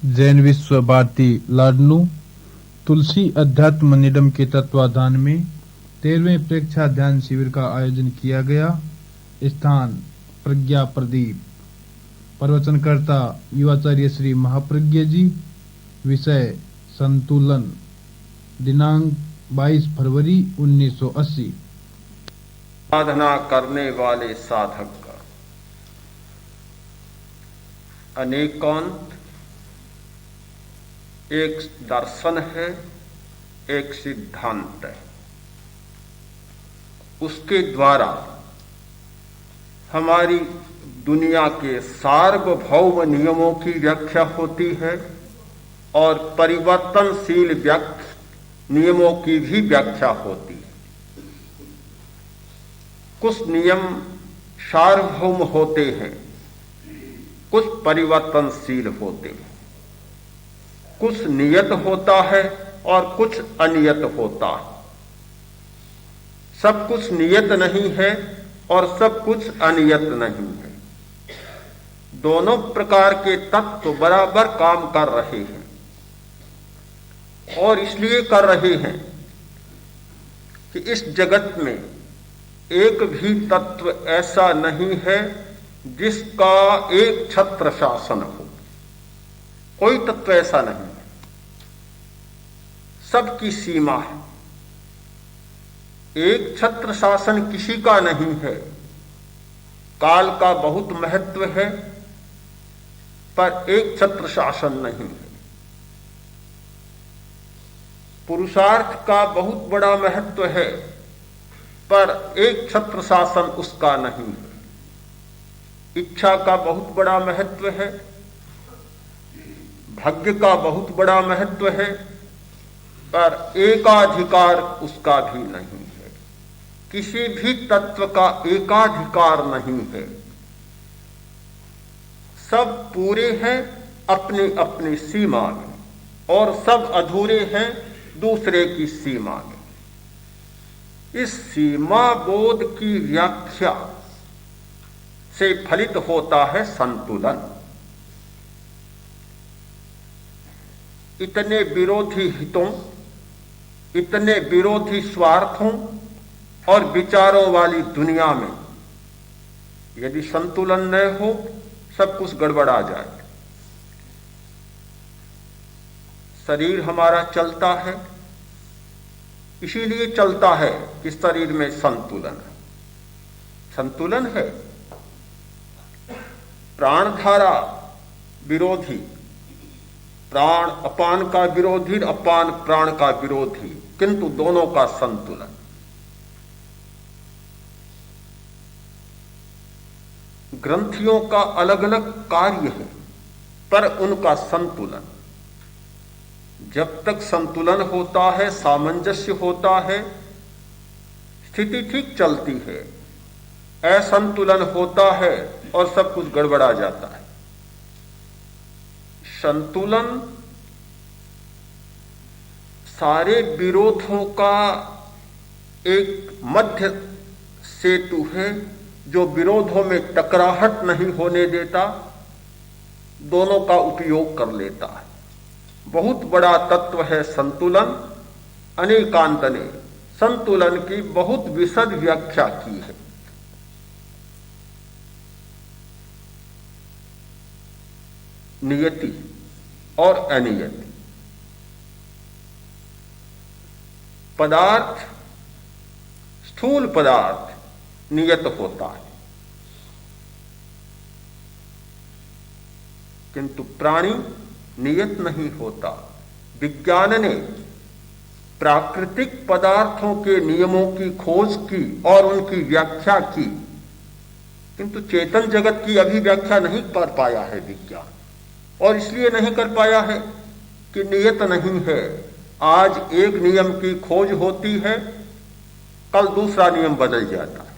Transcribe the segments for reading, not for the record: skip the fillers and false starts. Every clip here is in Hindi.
जैन विश्व भारती लाडनू तुलसी अध्यात्म निडम के तत्वाधान में 13वें प्रेक्षा ध्यान शिविर का आयोजन किया गया। स्थान प्रज्ञा प्रदीप। प्रवचनकर्ता युवाचार्य श्री महाप्रज्ञ जी। विषय संतुलन। दिनांक 22 फरवरी 1980। साधना करने वाले साधक का अनेकांत एक दर्शन है, एक सिद्धांत है। उसके द्वारा हमारी दुनिया के सार्वभौम नियमों की व्याख्या होती है और परिवर्तनशील नियमों की भी व्याख्या होती है। कुछ नियम सार्वभौम होते हैं, कुछ परिवर्तनशील होते हैं, कुछ नियत होता है और कुछ अनियत होता है। सब कुछ नियत नहीं है और सब कुछ अनियत नहीं है। दोनों प्रकार के तत्व बराबर काम कर रहे हैं और इसलिए कर रहे हैं कि इस जगत में एक भी तत्व ऐसा नहीं है जिसका एक छत्र शासन हो। कोई तत्व ऐसा नहीं है, सबकी सीमा है। एक छत्र शासन किसी का नहीं है। काल का बहुत महत्व है पर एक छत्र शासन नहीं है। पुरुषार्थ का बहुत बड़ा महत्व है पर एक छत्र शासन उसका नहीं है। इच्छा का बहुत बड़ा महत्व है, भाग्य का बहुत बड़ा महत्व है पर एकाधिकार उसका भी नहीं है। किसी भी तत्व का एकाधिकार नहीं है। सब पूरे हैं अपनी अपनी सीमा में और सब अधूरे हैं दूसरे की सीमा में। इस सीमा बोध की व्याख्या से फलित होता है संतुलन। इतने विरोधी हितों, इतने विरोधी स्वार्थों और विचारों वाली दुनिया में यदि संतुलन न हो, सब कुछ गड़बड़ा जाए। शरीर हमारा चलता है, इसीलिए चलता है कि शरीर में संतुलन है। संतुलन है। प्राणधारा विरोधी, प्राण अपान का विरोधी, अपान प्राण का विरोधी, किंतु दोनों का संतुलन। ग्रंथियों का अलग अलग कार्य है पर उनका संतुलन। जब तक संतुलन होता है, सामंजस्य होता है, स्थिति ठीक चलती है। असंतुलन होता है और सब कुछ गड़बड़ा जाता है। संतुलन सारे विरोधों का एक मध्य सेतु है जो विरोधों में टकराहट नहीं होने देता, दोनों का उपयोग कर लेता है। बहुत बड़ा तत्व है संतुलन। अनेकांत ने संतुलन की बहुत विशद व्याख्या की है। नियति और अनियति। पदार्थ, स्थूल पदार्थ नियत होता है, किंतु प्राणी नियत नहीं होता। विज्ञान ने प्राकृतिक पदार्थों के नियमों की खोज की और उनकी व्याख्या की, किंतु चेतन जगत की अभी व्याख्या नहीं कर पाया है विज्ञान। और इसलिए नहीं कर पाया है कि नियत नहीं है। आज एक नियम की खोज होती है, कल दूसरा नियम बदल जाता है।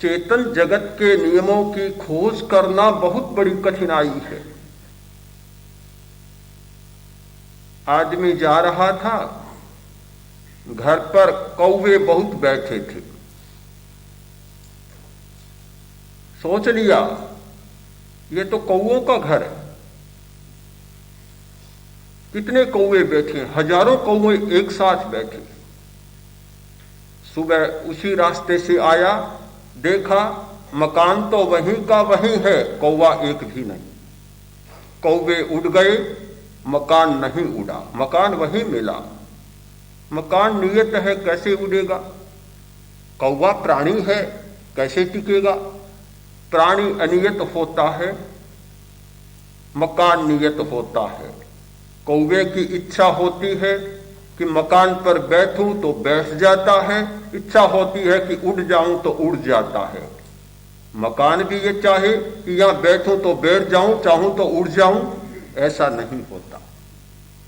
चेतन जगत के नियमों की खोज करना बहुत बड़ी कठिनाई है। आदमी जा रहा था, घर पर कौवे बहुत बैठे थे। सोच लिया ये तो कौओं का घर है, कितने कौवे बैठे, हजारों कौवे एक साथ बैठे। सुबह उसी रास्ते से आया, देखा मकान तो वहीं का वहीं है, कौवा एक भी नहीं। कौवे उड़ गए, मकान नहीं उड़ा, मकान वहीं मिला। मकान नियत है, कैसे उड़ेगा? कौवा प्राणी है, कैसे टिकेगा? प्राणी अनियत होता है, मकान नियत होता है। कौवे की इच्छा होती है कि मकान पर बैठूं तो बैठ जाता है, इच्छा होती है कि उड़ जाऊं तो उड़ जाता है। मकान भी ये चाहे कि यहां बैठूं तो बैठ जाऊं, चाहूं तो उड़ जाऊं, ऐसा नहीं होता।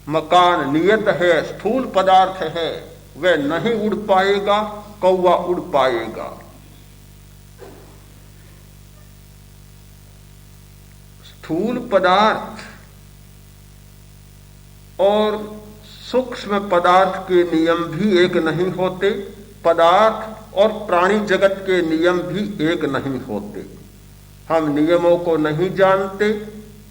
मकान नियत है, स्थूल पदार्थ है, वह नहीं उड़ पाएगा, कौवा उड़ पाएगा। स्थूल पदार्थ और सूक्ष्म पदार्थ के नियम भी एक नहीं होते, पदार्थ और प्राणी जगत के नियम भी एक नहीं होते। हम नियमों को नहीं जानते,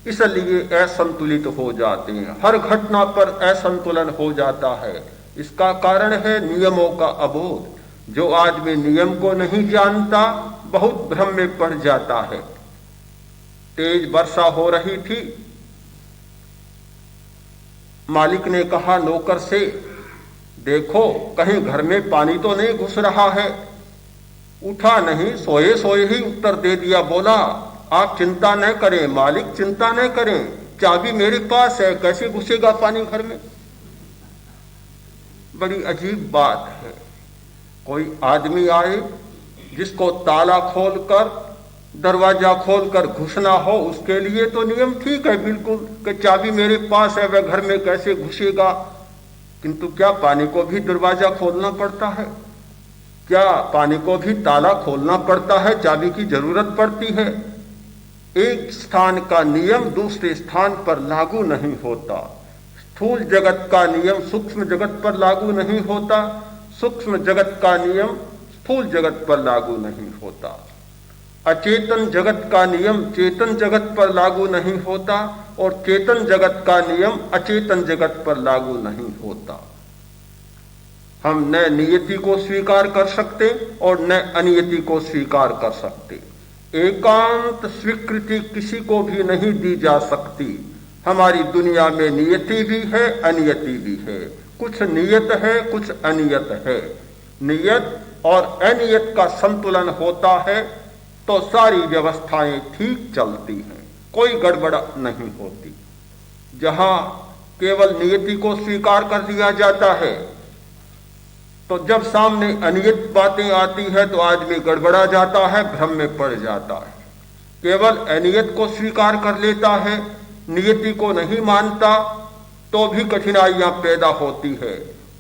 इसलिए असंतुलित हो जाते हैं। हर घटना पर असंतुलन हो जाता है। इसका कारण है नियमों का अबोध। जो आदमी नियम को नहीं जानता बहुत भ्रम में पड़ जाता है। तेज वर्षा हो रही थी, मालिक ने कहा नौकर से, देखो कहीं घर में पानी तो नहीं घुस रहा है। उठा नहीं, सोए सोए ही उत्तर दे दिया। बोला, आप चिंता न करें मालिक, चिंता न करें, चाबी मेरे पास है, कैसे घुसेगा पानी घर में? बड़ी अजीब बात है। कोई आदमी आए जिसको ताला खोलकर, दरवाजा खोलकर घुसना हो, उसके लिए तो नियम ठीक है बिल्कुल कि चाबी मेरे पास है, वह घर में कैसे घुसेगा। किंतु क्या पानी को भी दरवाजा खोलना पड़ता है? क्या पानी को भी ताला खोलना पड़ता है? चाबी की जरूरत पड़ती है? एक स्थान का नियम दूसरे स्थान पर लागू नहीं होता। स्थूल जगत का नियम सूक्ष्म जगत पर लागू नहीं होता, सूक्ष्म जगत का नियम स्थूल जगत पर लागू नहीं होता। अचेतन जगत का नियम चेतन जगत पर लागू नहीं होता और चेतन जगत का नियम अचेतन जगत पर लागू नहीं होता। हम न नियति को स्वीकार कर सकते और न अनियति को स्वीकार कर सकते। एकांत स्वीकृति किसी को भी नहीं दी जा सकती। हमारी दुनिया में नियति भी है, अनियति भी है। कुछ नियत है, कुछ अनियत है। नियत और अनियत का संतुलन होता है तो सारी व्यवस्थाएं ठीक चलती हैं, कोई गड़बड़ नहीं होती। जहां केवल नियति को स्वीकार कर लिया जाता है तो जब सामने अनियत बातें आती है तो आदमी गड़बड़ा जाता है, भ्रम में पड़ जाता है। केवल अनियत को स्वीकार कर लेता है, नियति को नहीं मानता, तो भी कठिनाइयां पैदा होती है,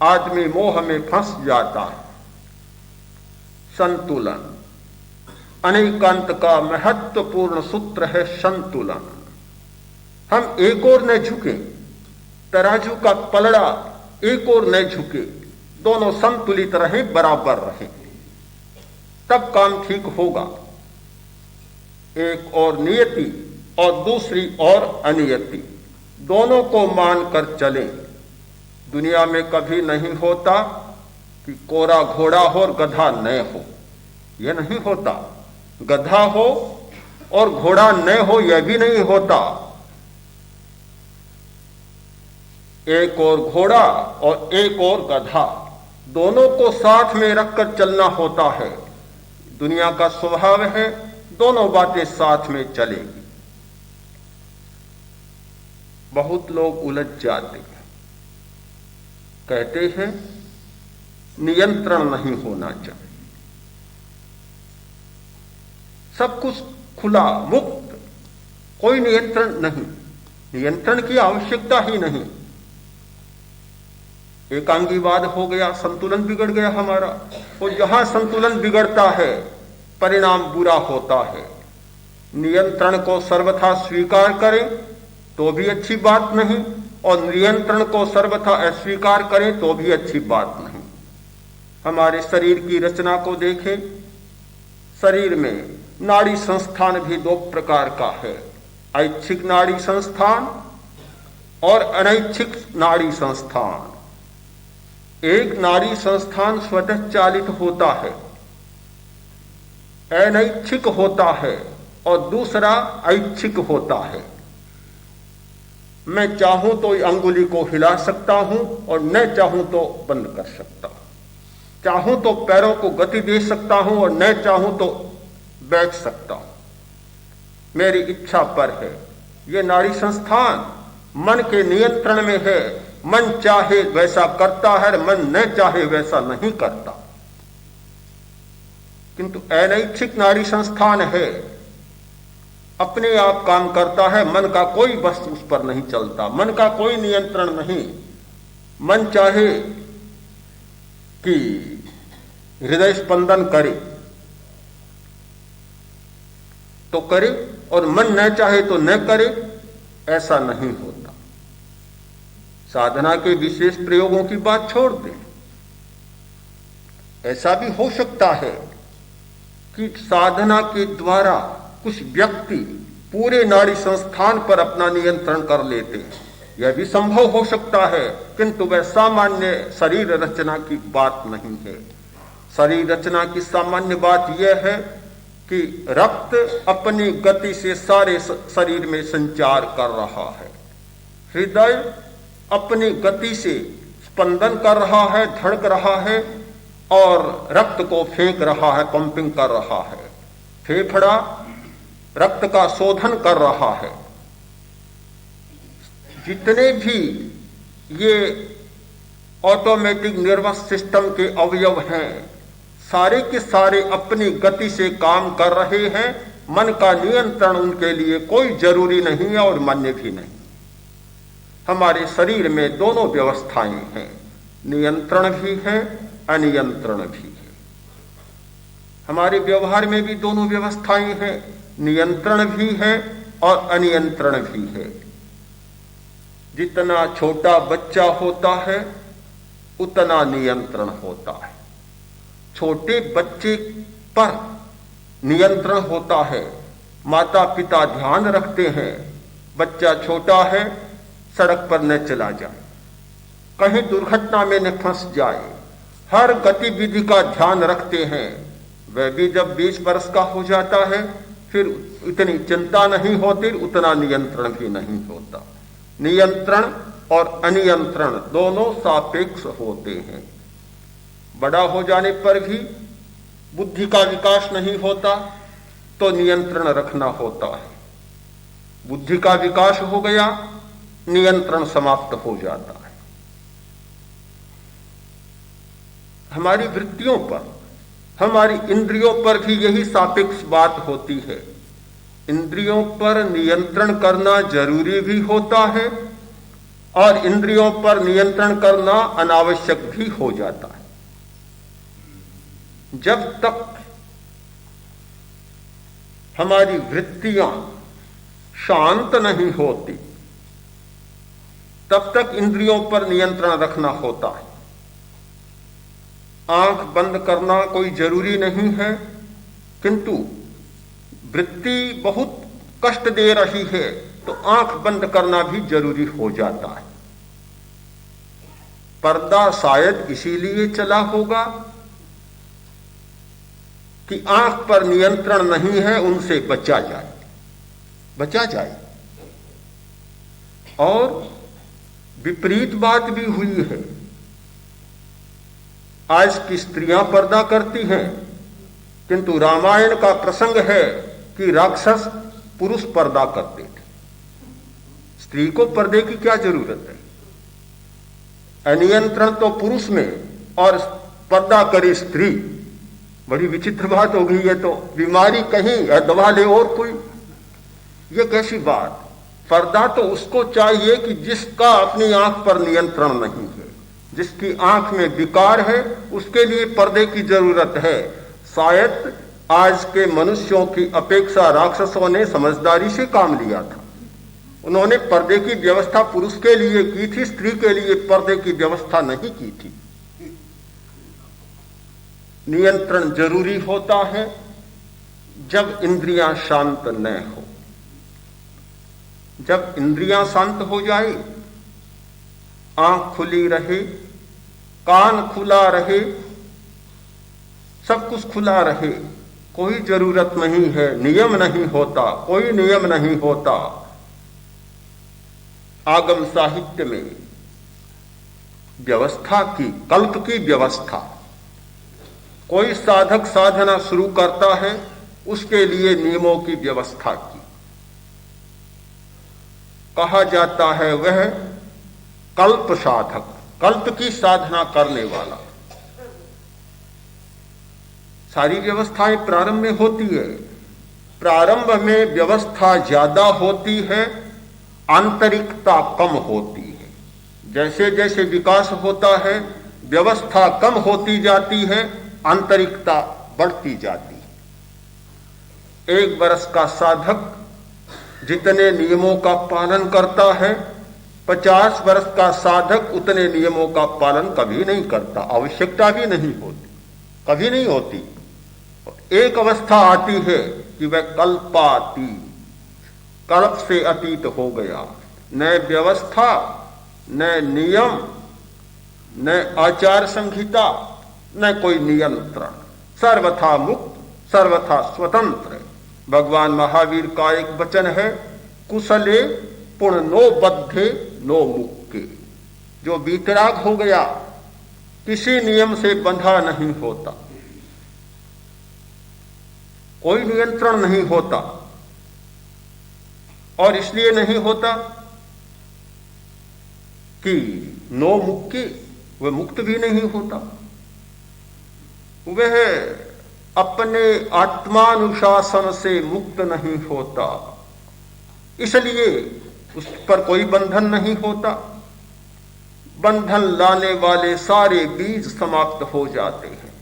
आदमी मोह में फंस जाता है। संतुलन अनेकांत का महत्वपूर्ण सूत्र है संतुलन। हम एक ओर न झुके, तराजू का पलड़ा एक ओर न झुके, दोनों संतुलित रहे, बराबर रहे, तब काम ठीक होगा। एक और नियति और दूसरी और अनियति, दोनों को मानकर चले। दुनिया में कभी नहीं होता कि कोरा घोड़ा हो और गधा न हो, यह नहीं होता। गधा हो और घोड़ा न हो, यह भी नहीं होता। एक और घोड़ा और एक और गधा, दोनों को साथ में रखकर चलना होता है। दुनिया का स्वभाव है, दोनों बातें साथ में चलेगी। बहुत लोग उलझ जाते हैं, कहते हैं नियंत्रण नहीं होना चाहिए, सब कुछ खुला मुक्त, कोई नियंत्रण नहीं, नियंत्रण की आवश्यकता ही नहीं। एकांगीवाद हो गया, संतुलन बिगड़ गया हमारा। और जहां संतुलन बिगड़ता है परिणाम बुरा होता है। नियंत्रण को सर्वथा स्वीकार करें तो भी अच्छी बात नहीं, और नियंत्रण को सर्वथा अस्वीकार करें तो भी अच्छी बात नहीं। हमारे शरीर की रचना को देखें, शरीर में नाड़ी संस्थान भी दो प्रकार का है, ऐच्छिक नाड़ी संस्थान और अनैच्छिक नाड़ी संस्थान। एक नाड़ी संस्थान स्वतः चालित होता है, अनैच्छिक होता है, और दूसरा ऐच्छिक होता है। मैं चाहूं तो अंगुली को हिला सकता हूं और न चाहूं तो बंद कर सकता हूं। चाहूं तो पैरों को गति दे सकता हूं और न चाहूं तो बैठ सकता हूं। मेरी इच्छा पर है। यह नाड़ी संस्थान मन के नियंत्रण में है। मन चाहे वैसा करता है, मन न चाहे वैसा नहीं करता। किंतु अनैच्छिक नाड़ी संस्थान है, अपने आप काम करता है। मन का कोई बस उस पर नहीं चलता, मन का कोई नियंत्रण नहीं। मन चाहे कि हृदय स्पंदन करे तो करे, और मन न चाहे तो न करे, ऐसा नहीं होता। साधना के विशेष प्रयोगों की बात छोड़ दें। ऐसा भी हो सकता है कि साधना के द्वारा कुछ व्यक्ति पूरे नाड़ी संस्थान पर अपना नियंत्रण कर लेते हैं। यह भी संभव हो सकता है, किंतु वह सामान्य शरीर रचना की बात नहीं है। शरीर रचना की सामान्य बात यह है कि रक्त अपनी गति से सारे शरीर में संचार कर रहा है। हृदय अपनी गति से स्पंदन कर रहा है, धड़क रहा है और रक्त को फेंक रहा है, पंपिंग कर रहा है। फेफड़ा रक्त का शोधन कर रहा है। जितने भी ये ऑटोमेटिक नर्वस सिस्टम के अवयव हैं, सारे के सारे अपनी गति से काम कर रहे हैं। मन का नियंत्रण उनके लिए कोई जरूरी नहीं है और मान्य भी नहीं। हमारे शरीर में दोनों व्यवस्थाएं हैं, नियंत्रण भी है, अनियंत्रण भी है। हमारे व्यवहार में भी दोनों व्यवस्थाएं हैं, नियंत्रण भी है और अनियंत्रण भी है। जितना छोटा बच्चा होता है उतना नियंत्रण होता है। छोटे बच्चे पर नियंत्रण होता है। माता पिता ध्यान रखते हैं बच्चा छोटा है, सड़क पर न चला जाए, कहीं दुर्घटना में न फंस जाए। हर गतिविधि का ध्यान रखते हैं। वह भी जब 20 वर्ष का हो जाता है फिर इतनी चिंता नहीं होती, उतना नियंत्रण भी नहीं होता। नियंत्रण और अनियंत्रण दोनों सापेक्ष होते हैं। बड़ा हो जाने पर भी बुद्धि का विकास नहीं होता तो नियंत्रण रखना होता है। बुद्धि का विकास हो गया, नियंत्रण समाप्त हो जाता है। हमारी वृत्तियों पर, हमारी इंद्रियों पर भी यही सापेक्ष बात होती है। इंद्रियों पर नियंत्रण करना जरूरी भी होता है और इंद्रियों पर नियंत्रण करना अनावश्यक भी हो जाता है। जब तक हमारी वृत्तियां शांत नहीं होती तब तक इंद्रियों पर नियंत्रण रखना होता है। आंख बंद करना कोई जरूरी नहीं है, किंतु वृत्ति बहुत कष्ट दे रही है तो आंख बंद करना भी जरूरी हो जाता है। पर्दा शायद इसीलिए चला होगा कि आंख पर नियंत्रण नहीं है, उनसे बचा जाए। और विपरीत बात भी हुई है। आज की स्त्रियां पर्दा करती हैं, किंतु रामायण का प्रसंग है कि राक्षस पुरुष पर्दा करते थे। स्त्री को पर्दे की क्या जरूरत है? अनियंत्रण तो पुरुष में और पर्दा करे स्त्री। बड़ी विचित्र बात हो गई है। तो बीमारी कहीं दवा ले और कोई, ये कैसी बात? पर्दा तो उसको चाहिए कि जिसका अपनी आंख पर नियंत्रण नहीं है, जिसकी आंख में विकार है, उसके लिए पर्दे की जरूरत है। शायद आज के मनुष्यों की अपेक्षा राक्षसों ने समझदारी से काम लिया था। उन्होंने पर्दे की व्यवस्था पुरुष के लिए की थी, स्त्री के लिए पर्दे की व्यवस्था नहीं की थी। नियंत्रण जरूरी होता है जब इंद्रियां शांत न हो। जब इंद्रियां शांत हो जाए आंख खुली रहे, कान खुला रहे, सब कुछ खुला रहे, कोई जरूरत नहीं है, नियम नहीं होता, कोई नियम नहीं होता। आगम साहित्य में व्यवस्था की, कल्प की व्यवस्था, कोई साधक साधना शुरू करता है, उसके लिए नियमों की व्यवस्था की। कहा जाता है वह कल्प साधक, कल्प की साधना करने वाला। सारी व्यवस्थाएं प्रारंभ में होती है, प्रारंभ में व्यवस्था ज्यादा होती है, आंतरिकता कम होती है। जैसे जैसे विकास होता है, व्यवस्था कम होती जाती है, आंतरिकता बढ़ती जाती है। 1 वर्ष का साधक जितने नियमों का पालन करता है, 50 वर्ष का साधक उतने नियमों का पालन कभी नहीं करता, आवश्यकता भी नहीं होती, कभी नहीं होती। एक अवस्था आती है कि वह कल्पातीत, कल्प से अतीत हो गया, न व्यवस्था, न नियम, न आचार संहिता, न कोई नियंत्रण, सर्वथा मुक्त, सर्वथा स्वतंत्र। भगवान महावीर का एक वचन है, कुशले पुण्यो बद्धे नो मुक्के। जो वीतराग हो गया, किसी नियम से बंधा नहीं होता, कोई नियंत्रण नहीं होता। और इसलिए नहीं होता कि नो मुक्के, वह मुक्त भी नहीं होता, वह अपने आत्मानुशासन से मुक्त नहीं होता, इसलिए उस पर कोई बंधन नहीं होता। बंधन लाने वाले सारे बीज समाप्त हो जाते हैं,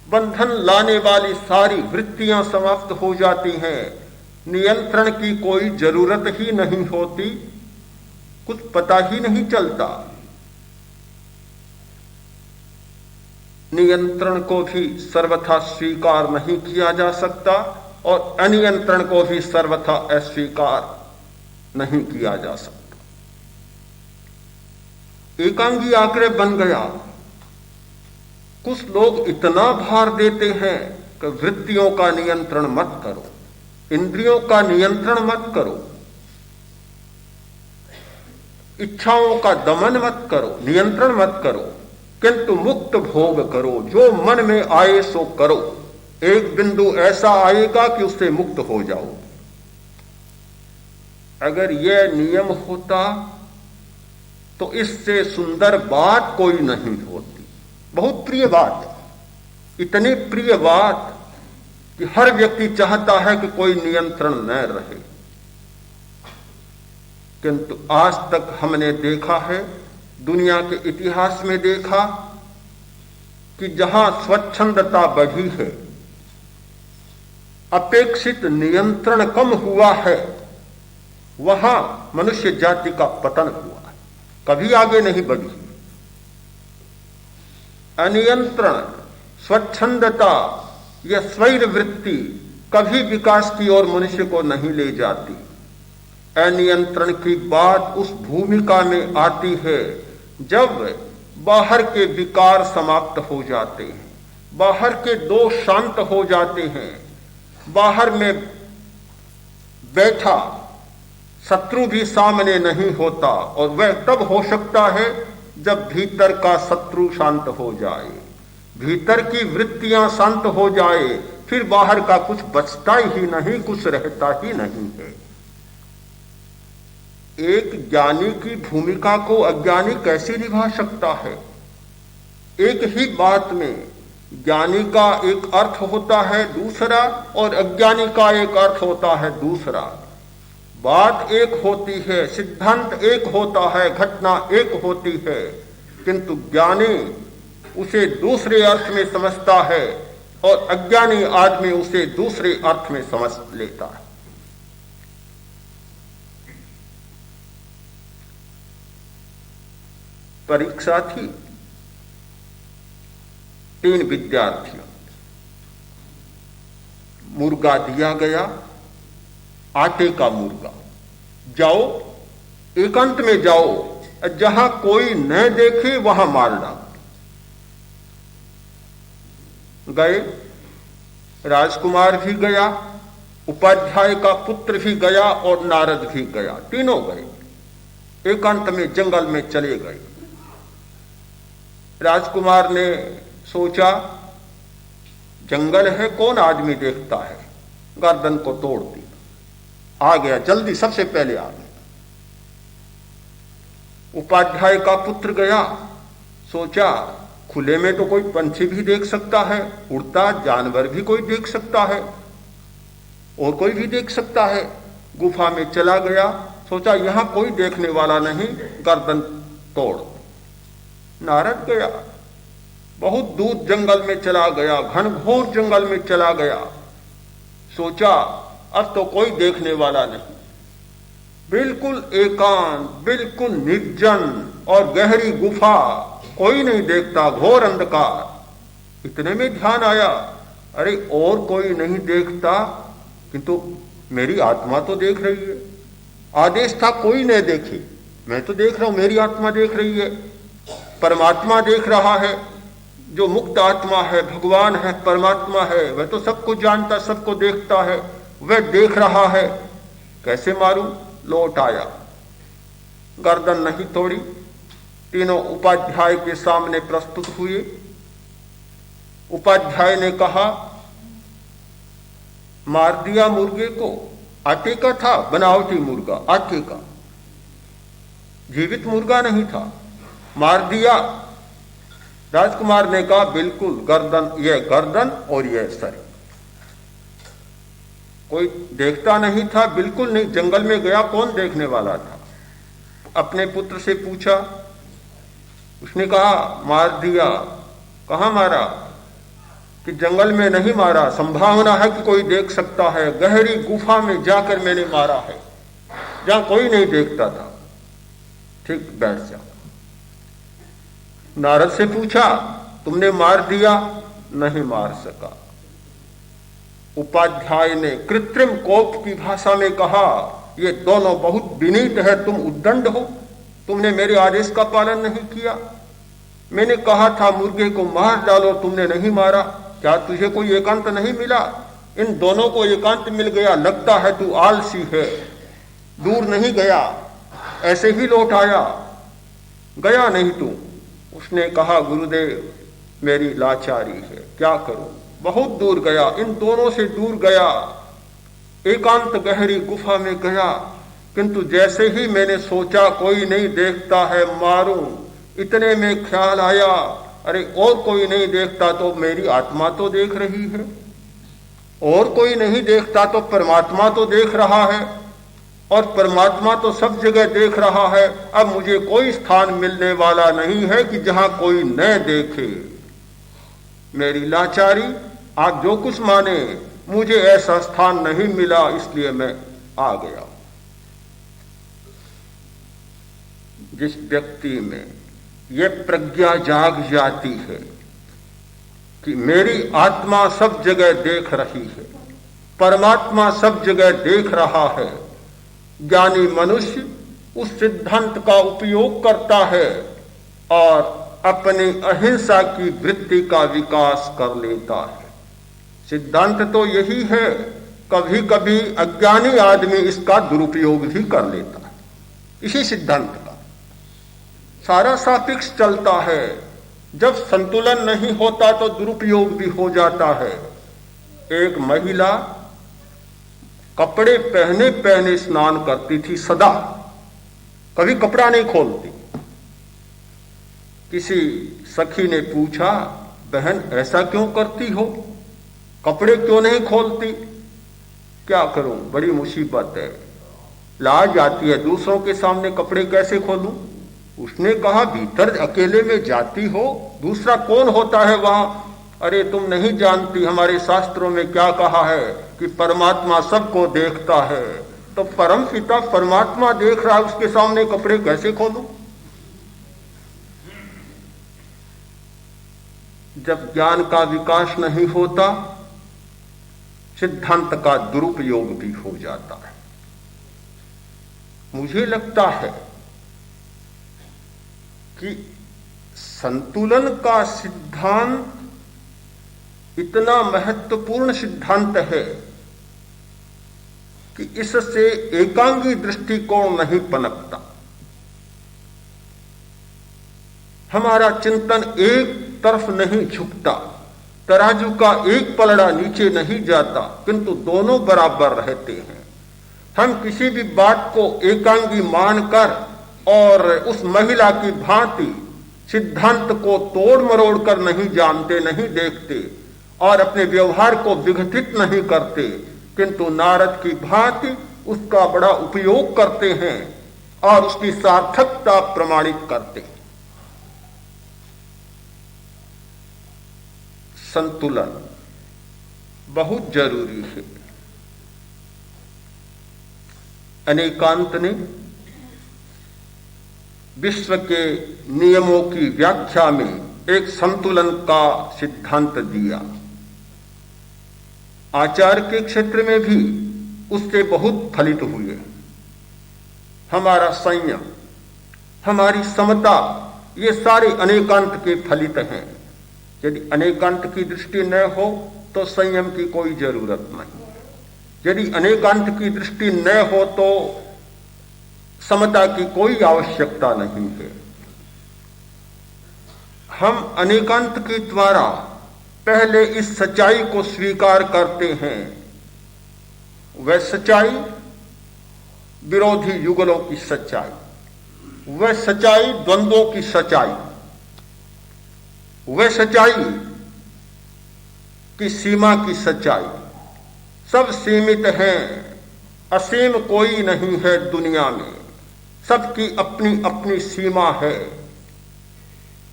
बंधन लाने वाली सारी वृत्तियां समाप्त हो जाती हैं, नियंत्रण की कोई जरूरत ही नहीं होती, कुछ पता ही नहीं चलता। नियंत्रण को भी सर्वथा स्वीकार नहीं किया जा सकता और अनियंत्रण को भी सर्वथा अस्वीकार नहीं किया जा सकता। एकांगी आग्रह बन गया। कुछ लोग इतना भार देते हैं कि वृत्तियों का नियंत्रण मत करो, इंद्रियों का नियंत्रण मत करो, इच्छाओं का दमन मत करो, नियंत्रण मत करो, किंतु मुक्त भोग करो, जो मन में आए सो करो। एक बिंदु ऐसा आएगा कि उससे मुक्त हो जाओ। अगर यह नियम होता तो इससे सुंदर बात कोई नहीं होती। बहुत प्रिय बात है, इतनी प्रिय बात कि हर व्यक्ति चाहता है कि कोई नियंत्रण न रहे। किंतु आज तक हमने देखा है, दुनिया के इतिहास में देखा कि जहां स्वच्छंदता बढ़ी है, अपेक्षित नियंत्रण कम हुआ है, वहां मनुष्य जाति का पतन हुआ है, कभी आगे नहीं बढ़ी। अनियंत्रण, स्वच्छंदता या स्वैर वृत्ति कभी विकास की ओर मनुष्य को नहीं ले जाती। अनियंत्रण की बात उस भूमिका में आती है जब बाहर के विकार समाप्त हो जाते हैं, बाहर के दोष शांत हो जाते हैं, बाहर में बैठा शत्रु भी सामने नहीं होता, और वह तब हो सकता है जब भीतर का शत्रु शांत हो जाए, भीतर की वृत्तियां शांत हो जाए, फिर बाहर का कुछ बचता ही नहीं, कुछ रहता ही नहीं है। एक ज्ञानी की भूमिका को अज्ञानी कैसे निभा सकता है? एक ही बात में ज्ञानी का एक अर्थ होता है दूसरा और अज्ञानी का एक अर्थ होता है दूसरा। बात एक होती है, सिद्धांत एक होता है, घटना एक होती है, किंतु ज्ञानी उसे दूसरे अर्थ में समझता है और अज्ञानी आदमी उसे दूसरे अर्थ में समझ लेता है। परीक्षा थी, 3 विद्यार्थियों, मुर्गा दिया गया, आटे का मुर्गा, जाओ एकांत में जाओ जहां कोई न देखे वहां मार डाल। गए, राजकुमार भी गया, उपाध्याय का पुत्र भी गया और नारद भी गया, तीनों गए, एकांत में जंगल में चले गए। राजकुमार ने सोचा जंगल है, कौन आदमी देखता है, गर्दन को तोड़ दी, आ गया, जल्दी सबसे पहले आ गया। उपाध्याय का पुत्र गया, सोचा खुले में तो कोई पंछी भी देख सकता है, उड़ता जानवर भी कोई देख सकता है, और कोई भी देख सकता है। गुफा में चला गया, सोचा यहां कोई देखने वाला नहीं, गर्दन तोड़। नारद गया, बहुत दूर जंगल में चला गया, घनघोर जंगल में चला गया, सोचा अब तो कोई देखने वाला नहीं, बिल्कुल एकांत, बिल्कुल निर्जन और गहरी गुफा, कोई नहीं देखता, घोर अंधकार। इतने में ध्यान आया, अरे और कोई नहीं देखता किंतु मेरी आत्मा तो देख रही है। आदेश था कोई नहीं देखे, मैं तो देख रहा हूं, मेरी आत्मा देख रही है, परमात्मा देख रहा है, जो मुक्त आत्मा है, भगवान है, परमात्मा है, वह तो सबको जानता, सबको देखता है, वह देख रहा है, कैसे मारूं। लौट आया, गर्दन नहीं तोड़ी, तीनों उपाध्याय के सामने प्रस्तुत हुए। उपाध्याय ने कहा मार दिया मुर्गे को, आटे का था, बनावटी मुर्गा, आटे का, जीवित मुर्गा नहीं था, मार दिया। राजकुमार ने कहा बिल्कुल गर्दन, यह गर्दन और यह सर। कोई देखता नहीं था, बिल्कुल नहीं, जंगल में गया, कौन देखने वाला था। अपने पुत्र से पूछा, उसने कहा मार दिया। कहां मारा, कि जंगल में नहीं मारा, संभावना है कि कोई देख सकता है, गहरी गुफा में जाकर मैंने मारा है, जहां कोई नहीं देखता था। ठीक, बैठ जा। नारद से पूछा तुमने मार दिया, नहीं मार सका। उपाध्याय ने कृत्रिम कोप की भाषा में कहा ये दोनों बहुत विनीत है, तुम उद्दंड हो, तुमने मेरे आदेश का पालन नहीं किया, मैंने कहा था मुर्गे को मार डालो, तुमने नहीं मारा, क्या तुझे कोई एकांत नहीं मिला। इन दोनों को एकांत मिल गया, लगता है तू आलसी है, दूर नहीं गया, ऐसे ही लौट आया, गया नहीं तू। उसने कहा गुरुदेव मेरी लाचारी है, क्या करूं, बहुत दूर गया, इन दोनों से दूर गया, एकांत गहरी गुफा में गया, किंतु जैसे ही मैंने सोचा कोई नहीं देखता है, मारूं, इतने में ख्याल आया अरे और कोई नहीं देखता तो मेरी आत्मा तो देख रही है, और कोई नहीं देखता तो परमात्मा तो देख रहा है, और परमात्मा तो सब जगह देख रहा है। अब मुझे कोई स्थान मिलने वाला नहीं है कि जहां कोई न देखे। मेरी लाचारी, आप जो कुछ माने, मुझे ऐसा स्थान नहीं मिला, इसलिए मैं आ गया। जिस व्यक्ति में यह प्रज्ञा जाग जाती है कि मेरी आत्मा सब जगह देख रही है, परमात्मा सब जगह देख रहा है, ज्ञानी मनुष्य उस सिद्धांत का उपयोग करता है और अपनी अहिंसा की वृत्ति का विकास कर लेता है। सिद्धांत तो यही है, कभी कभी अज्ञानी आदमी इसका दुरुपयोग भी कर लेता है। इसी सिद्धांत का सारा सापेक्ष चलता है, जब संतुलन नहीं होता तो दुरुपयोग भी हो जाता है। एक महिला कपड़े पहने पहने स्नान करती थी सदा, कभी कपड़ा नहीं खोलती। किसी सखी ने पूछा बहन ऐसा क्यों करती हो, कपड़े क्यों नहीं खोलती। क्या करूं, बड़ी मुसीबत है, लाज आती है, दूसरों के सामने कपड़े कैसे खोलूं। उसने कहा भीतर अकेले में जाती हो, दूसरा कौन होता है वहां। अरे तुम नहीं जानती हमारे शास्त्रों में क्या कहा है कि परमात्मा सबको देखता है, तो परम पिता परमात्मा देख रहा है, उसके सामने कपड़े कैसे खोलूं। जब ज्ञान का विकास नहीं होता, सिद्धांत का दुरुपयोग भी हो जाता है। मुझे लगता है कि संतुलन का सिद्धांत इतना महत्वपूर्ण सिद्धांत है कि इससे एकांगी दृष्टिकोण नहीं पनपता। हमारा चिंतन एक तरफ नहीं झुकता, तराजू का एक पलड़ा नीचे नहीं जाता, किंतु दोनों बराबर रहते हैं। हम किसी भी बात को एकांगी मानकर और उस महिला की भांति सिद्धांत को तोड़ मरोड़ कर नहीं जानते, नहीं देखते और अपने व्यवहार को विघटित नहीं करते, किंतु नारद की भांति उसका बड़ा उपयोग करते हैं और उसकी सार्थकता प्रमाणित करते हैं। संतुलन बहुत जरूरी है। अनेकांत ने विश्व के नियमों की व्याख्या में एक संतुलन का सिद्धांत दिया। आचार के क्षेत्र में भी उससे बहुत फलित हुए। हमारा संयम, हमारी समता, ये सारे अनेकांत के फलित हैं। यदि अनेकांत की दृष्टि न हो तो संयम की कोई जरूरत नहीं। यदि अनेकांत की दृष्टि न हो तो समता की कोई आवश्यकता नहीं है। हम अनेकांत के द्वारा पहले इस सच्चाई को स्वीकार करते हैं, वह सच्चाई विरोधी युगलों की सच्चाई, वह सच्चाई द्वंद्वों की सच्चाई, वह सच्चाई की सीमा की सच्चाई। सब सीमित हैं, असीम कोई नहीं है दुनिया में, सबकी अपनी अपनी सीमा है।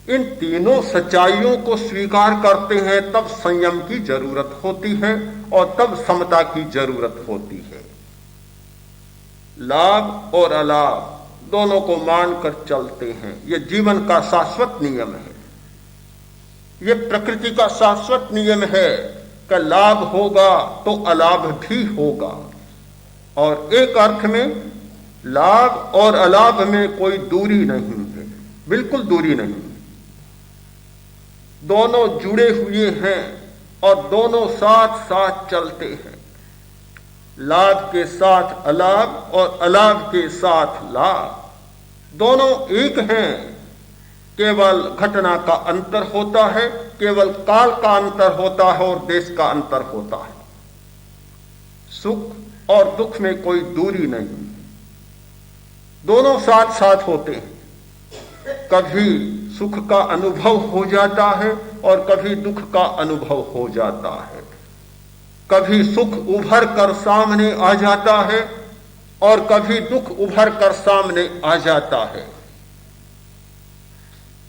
इन तीनों सच्चाइयों को स्वीकार करते हैं तब संयम की जरूरत होती है और तब समता की जरूरत होती है। लाभ और अलाभ दोनों को मानकर चलते हैं। यह जीवन का शाश्वत नियम है, यह प्रकृति का शाश्वत नियम है कि लाभ होगा तो अलाभ भी होगा। और एक अर्थ में लाभ और अलाभ में कोई दूरी नहीं है, बिल्कुल दूरी नहीं। दोनों जुड़े हुए हैं और दोनों साथ साथ चलते हैं। लाभ के साथ अलाभ और अलाभ के साथ लाभ, दोनों एक हैं। केवल घटना का अंतर होता है, केवल काल का अंतर होता है और देश का अंतर होता है। सुख और दुख में कोई दूरी नहीं, दोनों साथ साथ होते हैं। कभी सुख का अनुभव हो जाता है और कभी दुख का अनुभव हो जाता है। कभी सुख उभर कर सामने आ जाता है और कभी दुख उभर कर सामने आ जाता है।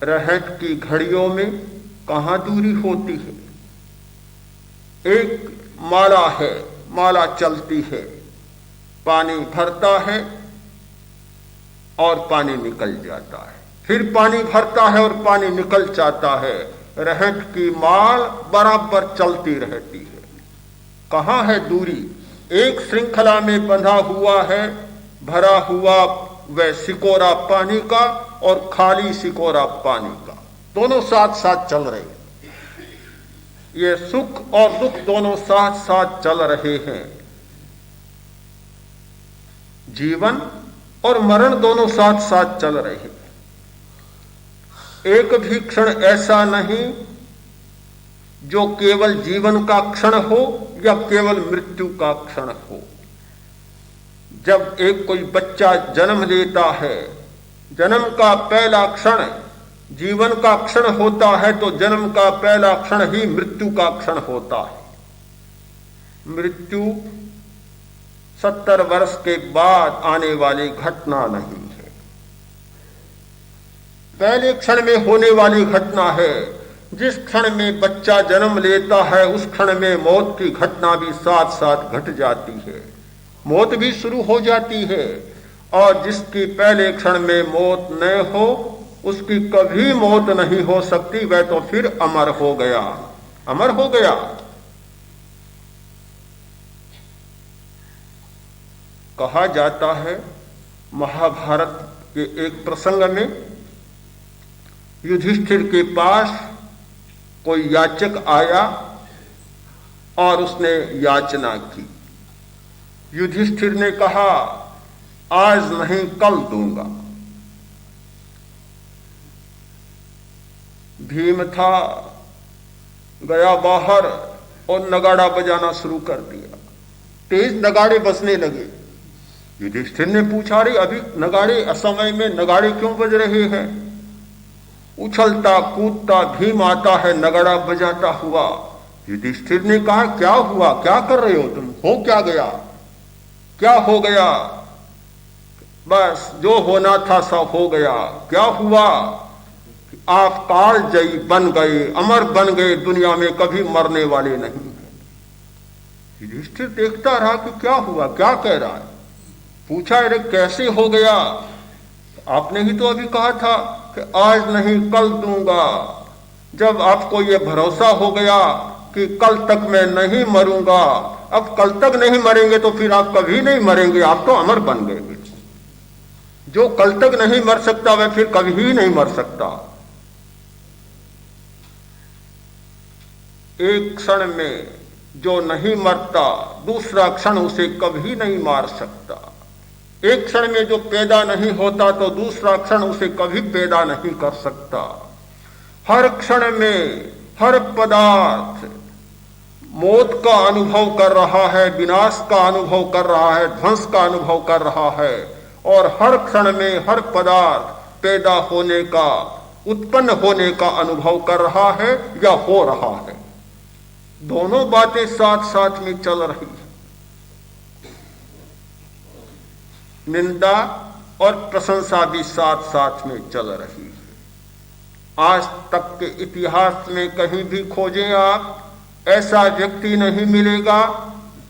रहट की घड़ियों में कहां दूरी होती है? एक माला है, माला चलती है, पानी भरता है और पानी निकल जाता है, फिर पानी भरता है और पानी निकल जाता है। रहट की माल बराबर चलती रहती है। कहां है दूरी? एक श्रृंखला में बंधा हुआ है भरा हुआ वह सिकोरा पानी का और खाली सिकोरा पानी का, दोनों साथ साथ चल रहे हैं। ये सुख और दुख दोनों साथ साथ चल रहे हैं। जीवन और मरण दोनों साथ साथ चल रहे हैं। एक भी क्षण ऐसा नहीं जो केवल जीवन का क्षण हो या केवल मृत्यु का क्षण हो। जब एक कोई बच्चा जन्म लेता है, जन्म का पहला क्षण जीवन का क्षण होता है तो जन्म का पहला क्षण ही मृत्यु का क्षण होता है। मृत्यु 70 वर्ष के बाद आने वाली घटना नहीं है, पहले क्षण में होने वाली घटना है। जिस क्षण में बच्चा जन्म लेता है उस क्षण में मौत की घटना भी साथ साथ घट जाती है, मौत भी शुरू हो जाती है। और जिसकी पहले क्षण में मौत न हो उसकी कभी मौत नहीं हो सकती, वह तो फिर अमर हो गया, अमर हो गया। कहा जाता है महाभारत के एक प्रसंग में युधिष्ठिर के पास कोई याचक आया और उसने याचना की। युधिष्ठिर ने कहा, आज नहीं कल दूंगा। भीम था, गया बाहर और नगाड़ा बजाना शुरू कर दिया। तेज नगाड़े बजने लगे। युधिष्ठिर ने पूछा, रे अभी नगाड़े, असमय में नगाड़े क्यों बज रहे हैं? उछलता कूदता भीम आता है नगाड़ा बजाता हुआ। युधिष्ठिर ने कहा, क्या हुआ, क्या कर रहे हो तुम? हो क्या गया? क्या हो गया? बस जो होना था सब हो गया। क्या हुआ? आप कालजयी बन गए, अमर बन गए, दुनिया में कभी मरने वाले नहीं हैं। युधिष्ठिर देखता रहा कि क्या हुआ, क्या कह रहा है। पूछा, अरे कैसे हो गया? आपने ही तो अभी कहा था कि आज नहीं कल दूंगा। जब आपको ये भरोसा हो गया कि कल तक मैं नहीं मरूंगा, अब कल तक नहीं मरेंगे तो फिर आप कभी नहीं मरेंगे, आप तो अमर बन गए। जो कल तक नहीं मर सकता वह फिर कभी नहीं मर सकता। एक क्षण में जो नहीं मरता, दूसरा क्षण उसे कभी नहीं मार सकता। एक क्षण में जो पैदा नहीं होता तो दूसरा क्षण उसे कभी पैदा नहीं कर सकता। हर क्षण में हर पदार्थ मौत का अनुभव कर रहा है, विनाश का अनुभव कर रहा है, ध्वंस का अनुभव कर रहा है, और हर क्षण में हर पदार्थ पैदा होने का, उत्पन्न होने का अनुभव कर रहा है या हो रहा है। दोनों बातें साथ साथ में चल रही है। निंदा और प्रशंसा भी साथ साथ में चल रही है। आज तक के इतिहास में कहीं भी खोजें आप, ऐसा व्यक्ति नहीं मिलेगा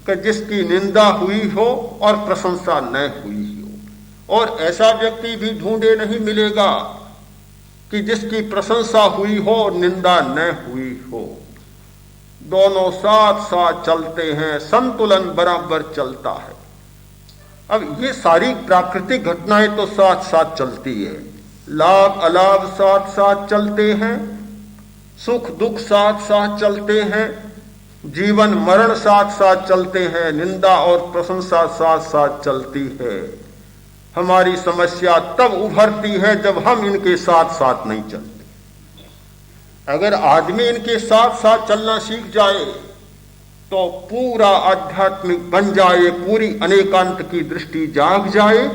कि जिसकी निंदा हुई हो और प्रशंसा न हुई हो, और ऐसा व्यक्ति भी ढूंढे नहीं मिलेगा कि जिसकी प्रशंसा हुई हो और निंदा न हुई हो। दोनों साथ साथ चलते हैं, संतुलन बराबर चलता है। अब ये सारी प्राकृतिक घटनाएं तो साथ साथ चलती है, लाभ अलाभ साथ साथ चलते हैं, सुख दुख साथ साथ चलते हैं, जीवन मरण साथ साथ चलते हैं, निंदा और प्रशंसा साथ साथ चलती है। हमारी समस्या तब उभरती है जब हम इनके साथ साथ नहीं चलते। अगर आदमी इनके साथ साथ चलना सीख जाए तो पूरा आध्यात्मिक बन जाए, पूरी अनेकांत की दृष्टि जाग जाए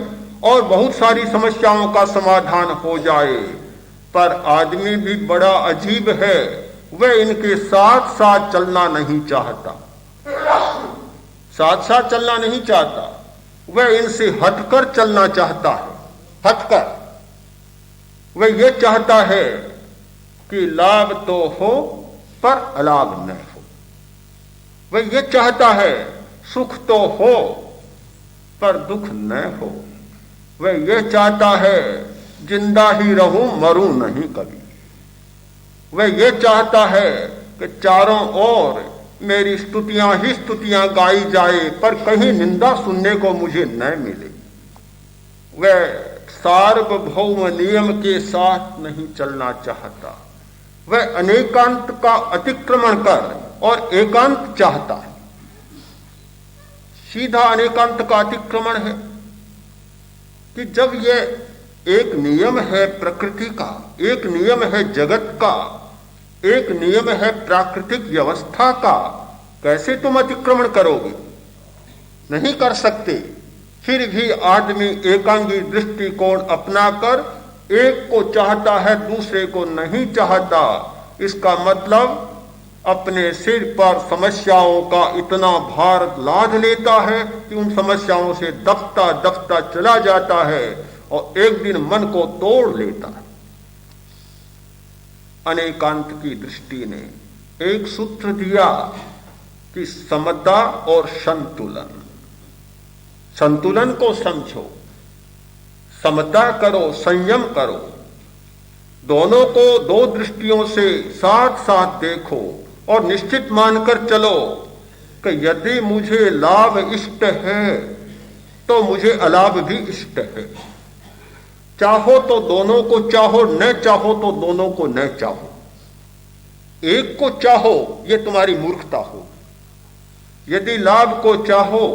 और बहुत सारी समस्याओं का समाधान हो जाए। पर आदमी भी बड़ा अजीब है, वह इनके साथ साथ चलना नहीं चाहता। साथ साथ चलना नहीं चाहता, वह इनसे हटकर चलना चाहता है। हटकर वह यह चाहता है कि लाभ तो हो पर अलाभ न हो। वह यह चाहता है सुख तो हो पर दुख न हो। वह यह चाहता है जिंदा ही रहूं, मरूं नहीं कभी। वह यह चाहता है कि चारों ओर मेरी स्तुतियां ही स्तुतियां गाई जाए पर कहीं निंदा सुनने को मुझे न मिले। वह सार्वभौम नियम के साथ नहीं चलना चाहता। वह अनेकांत का अतिक्रमण कर और एकांत चाहता है। सीधा अनेकांत का अतिक्रमण है कि जब यह एक नियम है प्रकृति का, एक नियम है जगत का, एक नियम है प्राकृतिक व्यवस्था का, कैसे तुम अतिक्रमण करोगे? नहीं कर सकते। फिर भी आदमी एकांगी दृष्टिकोण अपनाकर एक को चाहता है, दूसरे को नहीं चाहता। इसका मतलब अपने सिर पर समस्याओं का इतना भार लाद लेता है कि उन समस्याओं से दबता दबता चला जाता है और एक दिन मन को तोड़ लेता है। अनेकांत की दृष्टि ने एक सूत्र दिया कि समता और संतुलन। संतुलन को समझो, समता करो, संयम करो। दोनों को दो दृष्टियों से साथ साथ देखो और निश्चित मानकर चलो कि यदि मुझे लाभ इष्ट है तो मुझे अलाभ भी इष्ट है। चाहो तो दोनों को चाहो, न चाहो तो दोनों को न चाहो। एक को चाहो ये तुम्हारी मूर्खता हो। यदि लाभ को चाहो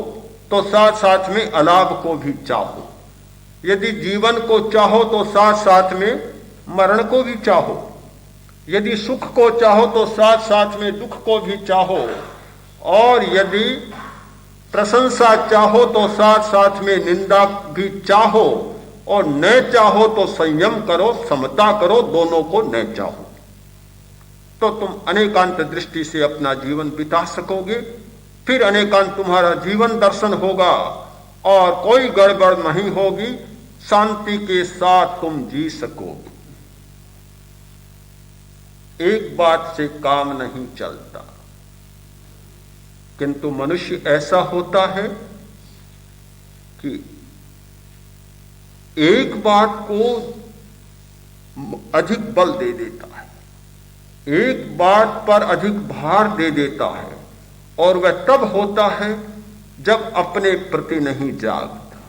तो साथ साथ में अलाभ को भी चाहो। यदि जीवन को चाहो तो साथ साथ में मरण को भी चाहो। यदि सुख को चाहो तो साथ साथ में दुख को भी चाहो। और यदि प्रशंसा चाहो तो साथ साथ में निंदा भी चाहो। और न चाहो तो संयम करो, समता करो, दोनों को न चाहो, तो तुम अनेकांत दृष्टि से अपना जीवन बिता सकोगे। फिर अनेकांत तुम्हारा जीवन दर्शन होगा और कोई गड़बड़ नहीं होगी, शांति के साथ तुम जी सकोगे। एक बात से काम नहीं चलता, किंतु मनुष्य ऐसा होता है कि एक बात को अधिक बल दे देता है, एक बात पर अधिक भार दे देता है, और वह तब होता है जब अपने प्रति नहीं जागता,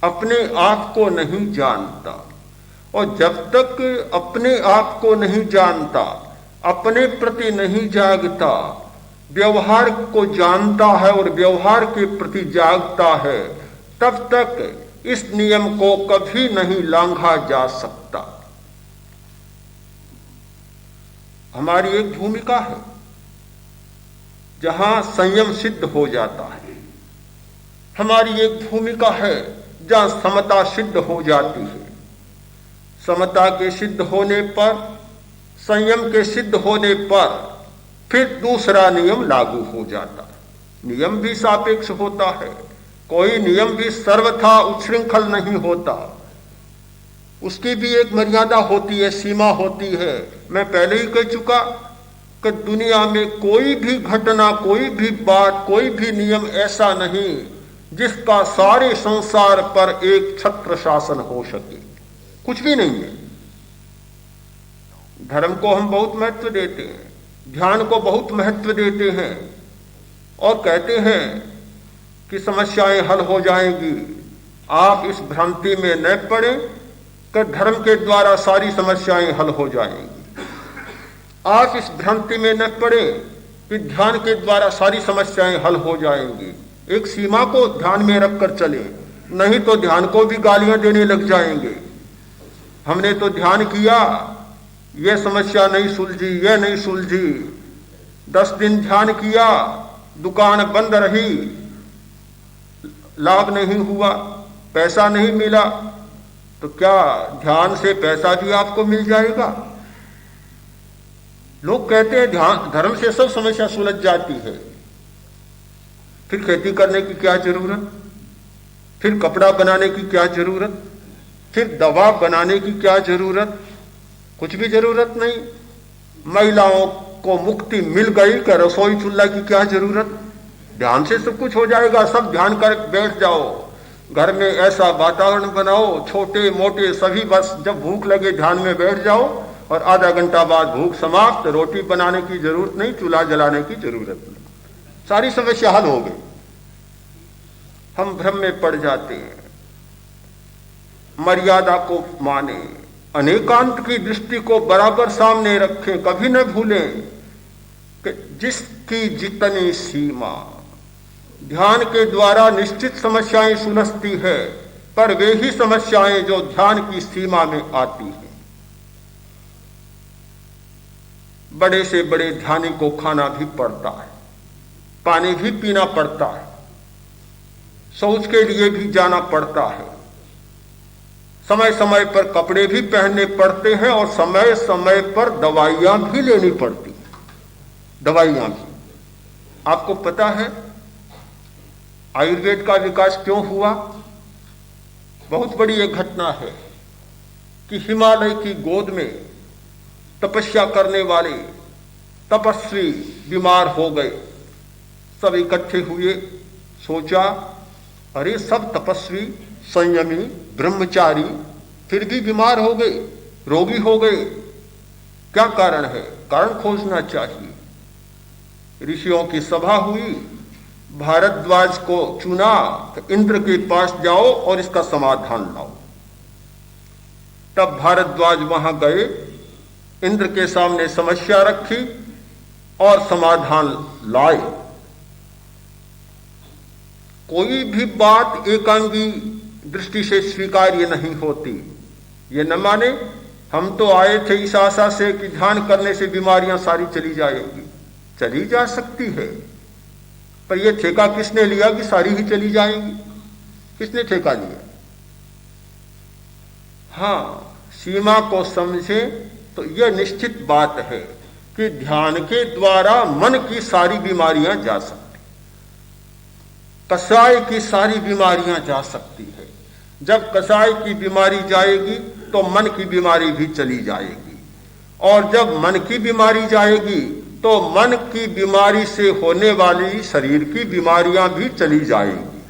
अपने आप को नहीं जानता। और जब तक अपने आप को नहीं जानता, अपने प्रति नहीं जागता, व्यवहार को जानता है और व्यवहार के प्रति जागता है, तब तक इस नियम को कभी नहीं लांघा जा सकता। हमारी एक भूमिका है जहां संयम सिद्ध हो जाता है, हमारी एक भूमिका है जहां समता सिद्ध हो जाती है। समता के सिद्ध होने पर, संयम के सिद्ध होने पर फिर दूसरा नियम लागू हो जाता है। नियम भी सापेक्ष होता है, कोई नियम भी सर्वथा उच्छृंखल नहीं होता, उसकी भी एक मर्यादा होती है, सीमा होती है। मैं पहले ही कह चुका कि दुनिया में कोई भी घटना, कोई भी बात, कोई भी नियम ऐसा नहीं जिसका सारे संसार पर एक छत्र शासन हो सके, कुछ भी नहीं है। धर्म को हम बहुत महत्व देते हैं, ध्यान को बहुत महत्व देते हैं और कहते हैं कि समस्याएं हल हो जाएंगी। आप इस भ्रांति में न पड़े कि धर्म के द्वारा सारी समस्याएं हल हो जाएंगी। आप इस भ्रांति में न पड़े कि ध्यान के द्वारा सारी समस्याएं हल हो जाएंगी। एक सीमा को ध्यान में रखकर चले, नहीं तो ध्यान को भी गालियां देने लग जाएंगे। हमने तो ध्यान किया, यह समस्या नहीं सुलझी, यह नहीं सुलझी। 10 दिन ध्यान किया, दुकान बंद रही, लाभ नहीं हुआ, पैसा नहीं मिला, तो क्या ध्यान से पैसा भी आपको मिल जाएगा? लोग कहते हैं ध्यान धर्म से सब समस्या सुलझ जाती है। फिर खेती करने की क्या जरूरत, फिर कपड़ा बनाने की क्या जरूरत, फिर दवा बनाने की क्या जरूरत? कुछ भी जरूरत नहीं। महिलाओं को मुक्ति मिल गई कि रसोई चूल्हा की क्या जरूरत? ध्यान से सब कुछ हो जाएगा। सब ध्यान कर बैठ जाओ, घर में ऐसा वातावरण बनाओ, छोटे मोटे सभी, बस जब भूख लगे ध्यान में बैठ जाओ और आधा घंटा बाद भूख समाप्त। रोटी बनाने की जरूरत नहीं, चूल्हा जलाने की जरूरत नहीं, सारी समस्या हल हो गई। हम भ्रम में पड़ जाते हैं। मर्यादा को माने, अनेकांत की दृष्टि को बराबर सामने रखें। कभी न भूलें कि जिसकी जितनी सीमा, ध्यान के द्वारा निश्चित समस्याएं सुलझती है, पर वे ही समस्याएं जो ध्यान की सीमा में आती हैं। बड़े से बड़े ध्यानी को खाना भी पड़ता है, पानी भी पीना पड़ता है, शौच के लिए भी जाना पड़ता है, समय समय पर कपड़े भी पहनने पड़ते हैं और समय समय पर दवाइयां भी लेनी पड़ती हैं। दवाइयां भी, आपको पता है आयुर्वेद का विकास क्यों हुआ? बहुत बड़ी एक घटना है कि हिमालय की गोद में तपस्या करने वाले तपस्वी बीमार हो गए। सब इकट्ठे हुए, सोचा अरे सब तपस्वी, संयमी, ब्रह्मचारी, फिर भी बीमार हो गए, रोगी हो गए, क्या कारण है? कारण खोजना चाहिए। ऋषियों की सभा हुई, भारद्वाज को चुना कि इंद्र के पास जाओ और इसका समाधान लाओ। तब भारद्वाज वहां गए, इंद्र के सामने समस्या रखी और समाधान लाए। कोई भी बात एकांगी दृष्टि से स्वीकार्य नहीं होती। ये न माने हम तो आए थे इस आशा से कि ध्यान करने से बीमारियां सारी चली जाएंगी। चली जा सकती है, पर यह ठेका किसने लिया कि सारी ही चली जाएंगी? किसने ठेका लिया? हाँ, सीमा को समझे तो यह निश्चित बात है कि ध्यान के द्वारा मन की सारी बीमारियां जा सकती, कसाय की सारी बीमारियां जा सकती है। जब कसाय की बीमारी जाएगी तो मन की बीमारी भी चली जाएगी, और जब मन की बीमारी जाएगी तो मन की बीमारी से होने वाली शरीर की बीमारियां भी चली जाएगी।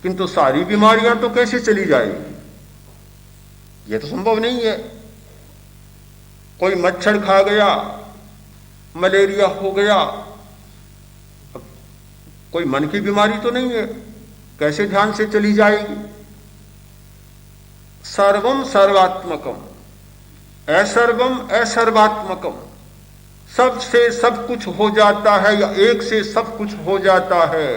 किंतु सारी बीमारियां तो कैसे चली जाएगी? यह तो संभव नहीं है। कोई मच्छर खा गया, मलेरिया हो गया, कोई मन की बीमारी तो नहीं है, कैसे ध्यान से चली जाएगी? सर्वम सर्वात्मकम, असर्वम असर्वात्मकम, सब से सब कुछ हो जाता है या एक से सब कुछ हो जाता है,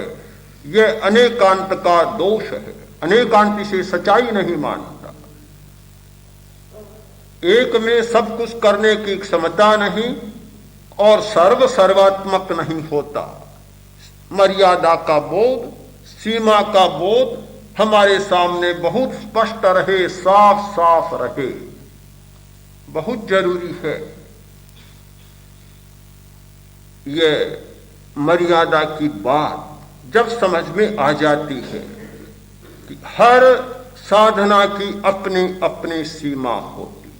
यह अनेकांत का दोष है। अनेकांत से सच्चाई नहीं मानता। एक में सब कुछ करने की क्षमता नहीं और सर्व सर्वात्मक नहीं होता। मर्यादा का बोध, सीमा का बोध हमारे सामने बहुत स्पष्ट रहे, साफ साफ रहे, बहुत जरूरी है। यह मर्यादा की बात जब समझ में आ जाती है कि हर साधना की अपनी अपनी सीमा होती है,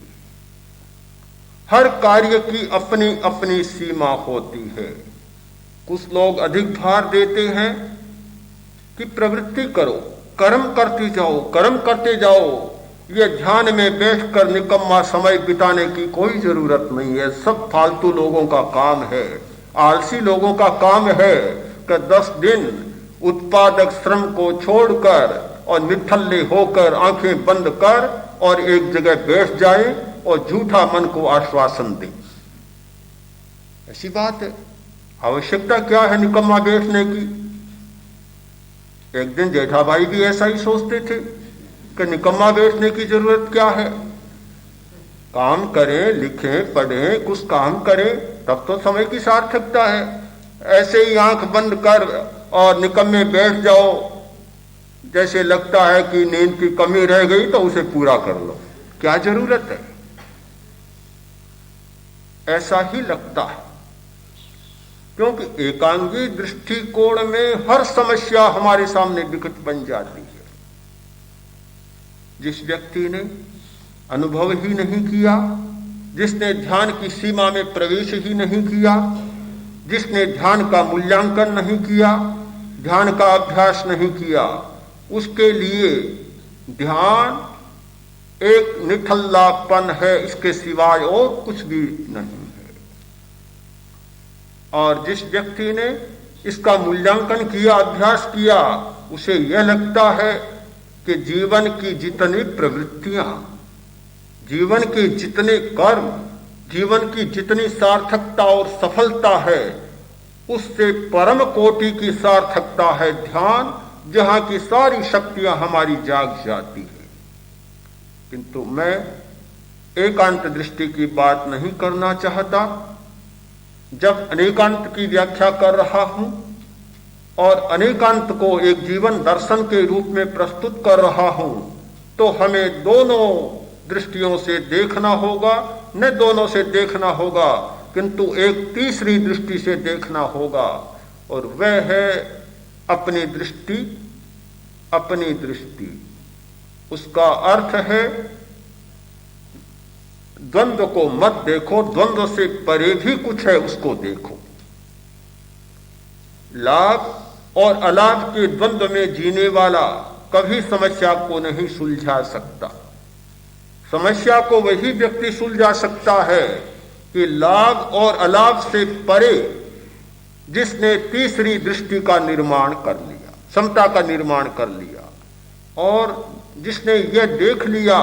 हर कार्य की अपनी अपनी सीमा होती है। कुछ लोग अधिक भार देते हैं कि प्रवृत्ति करो, कर्म करते जाओ, कर्म करते जाओ। ये ध्यान में बैठकर निकम्मा समय बिताने की कोई जरूरत नहीं है। सब फालतू लोगों का काम है, आलसी लोगों का काम है कि 10 दिन उत्पादक श्रम को छोड़कर और निठल्ले होकर आंखें बंद कर और एक जगह बैठ जाए और झूठा मन को आश्वासन दे। ऐसी बात है। आवश्यकता क्या है निकम्मा बैठने की? एक दिन जेठाभाई भी ऐसा ही सोचते थे कि निकम्मा बैठने की जरूरत क्या है। काम करें, लिखें, पढ़ें, कुछ काम करें, तब तो समय की सार्थकता है। ऐसे ही आंख बंद कर और निकम्मे बैठ जाओ, जैसे लगता है कि नींद की कमी रह गई तो उसे पूरा कर लो। क्या जरूरत है? ऐसा ही लगता है, क्योंकि एकांगी दृष्टिकोण में हर समस्या हमारे सामने विकट बन जाती है। जिस व्यक्ति ने अनुभव ही नहीं किया, जिसने ध्यान की सीमा में प्रवेश ही नहीं किया, जिसने ध्यान का मूल्यांकन नहीं किया, ध्यान का अभ्यास नहीं किया, उसके लिए ध्यान एक निठल्लापन है, इसके सिवाय और कुछ भी नहीं है। और जिस व्यक्ति ने इसका मूल्यांकन किया, अभ्यास किया, उसे यह लगता है कि जीवन की जितनी प्रवृत्तियां, जीवन के जितने कर्म, जीवन की जितनी सार्थकता और सफलता है, उससे परम कोटि की सार्थकता है ध्यान, जहां की सारी शक्तियां हमारी जाग जाती है। किंतु मैं एकांत दृष्टि की बात नहीं करना चाहता। जब अनेकांत की व्याख्या कर रहा हूं और अनेकांत को एक जीवन दर्शन के रूप में प्रस्तुत कर रहा हूं, तो हमें दोनों दृष्टियों से देखना होगा। न दोनों से देखना होगा, किंतु एक तीसरी दृष्टि से देखना होगा, और वह है अपनी दृष्टि। अपनी दृष्टि, उसका अर्थ है द्वंद्व को मत देखो, द्वंद्व से परे भी कुछ है उसको देखो। लाभ और अलाभ के द्वंद्व में जीने वाला कभी समस्या को नहीं सुलझा सकता। समस्या को वही व्यक्ति सुलझा सकता है कि लाभ और अलाभ से परे जिसने तीसरी दृष्टि का निर्माण कर लिया, समता का निर्माण कर लिया, और जिसने यह देख लिया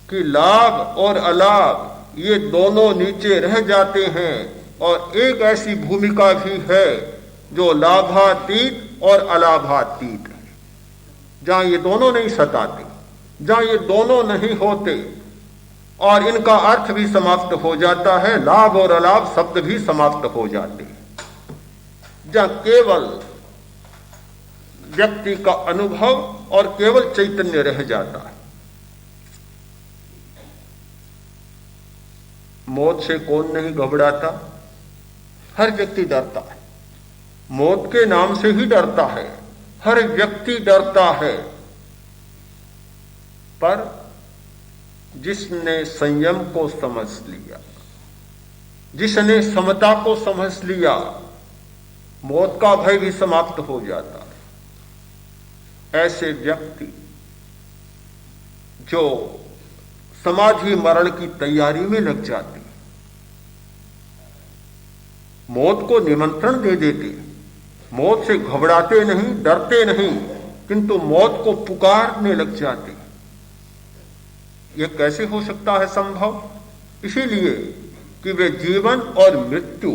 कि लाभ और अलाभ ये दोनों नीचे रह जाते हैं, और एक ऐसी भूमिका भी है जो लाभातीत और अलाभातीत है, जहां ये दोनों नहीं सताते, जहां ये दोनों नहीं होते और इनका अर्थ भी समाप्त हो जाता है, लाभ और अलाभ शब्द भी समाप्त हो जाते हैं, जहां केवल व्यक्ति का अनुभव और केवल चैतन्य रह जाता है। मौत से कौन नहीं घबराता? हर व्यक्ति डरता है, मौत के नाम से ही डरता है, हर व्यक्ति डरता है। पर जिसने संयम को समझ लिया, जिसने समता को समझ लिया, मौत का भय भी समाप्त हो जाता है। ऐसे व्यक्ति जो समाधि मरण की तैयारी में लग जाते, मौत को निमंत्रण दे देते, मौत से घबराते नहीं, डरते नहीं, किंतु मौत को पुकारने लग जाते। यह कैसे हो सकता है संभव? इसीलिए कि वे जीवन और मृत्यु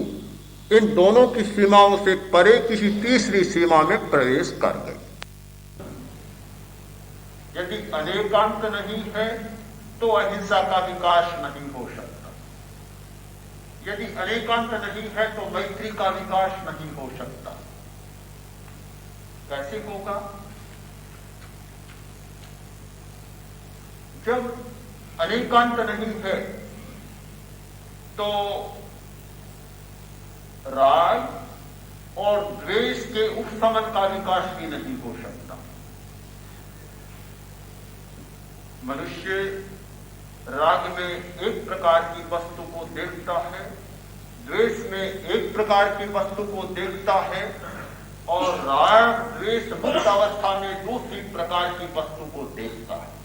इन दोनों की सीमाओं से परे किसी तीसरी सीमा में प्रवेश कर गए। यदि अनेकांत नहीं है तो अहिंसा का विकास नहीं हो सकता, यदि अनेकांत नहीं है तो मैत्री का विकास नहीं हो सकता। कैसे होगा? जब अनेकांत नहीं है तो राग और द्वेष के उपशमन का विकास भी नहीं हो सकता। मनुष्य राग में एक प्रकार की वस्तु को देखता है, द्वेष में एक प्रकार की वस्तु को देखता है, और राग द्वेष मुक्त अवस्था में दूसरी प्रकार की वस्तु को देखता है।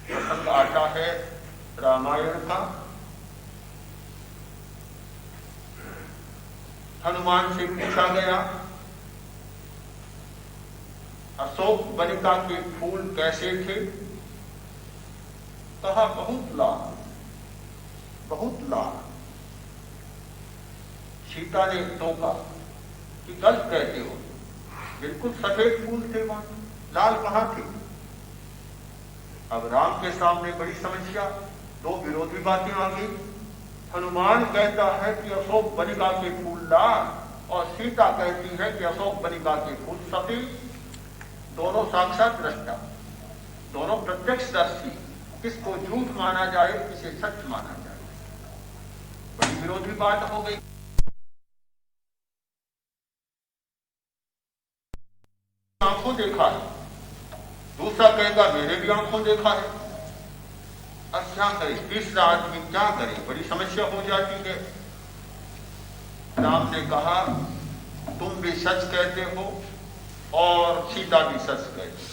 प्रसंग आता है रामायण का। हनुमान से पूछा गया, अशोक वनिका के फूल कैसे थे? कहा बहुत लाल, बहुत लाल। सीता ने टोका कि गलत कहते हो, बिल्कुल सफेद फूल थे वहां, लाल कहां थे? अब राम के सामने बड़ी समस्या, दो विरोधी बातें आ गई। हनुमान कहता है कि अशोक वनिका के फूल लाल, और सीता कहती है कि अशोक वनिका के फूल सफेद। दोनों साक्षात दृष्टा, दोनों प्रत्यक्षदर्शी, किसको झूठ माना जाए, किसे सच माना जाए? बड़ी विरोधी बात हो गई। आंखों देखा है, दूसरा कहेगा मैंने भी आंखों देखा है। अब क्या करे, तीसरा आदमी क्या करे? बड़ी समस्या हो जाती है। राम ने कहा तुम भी सच कहते हो और सीता भी सच कहती,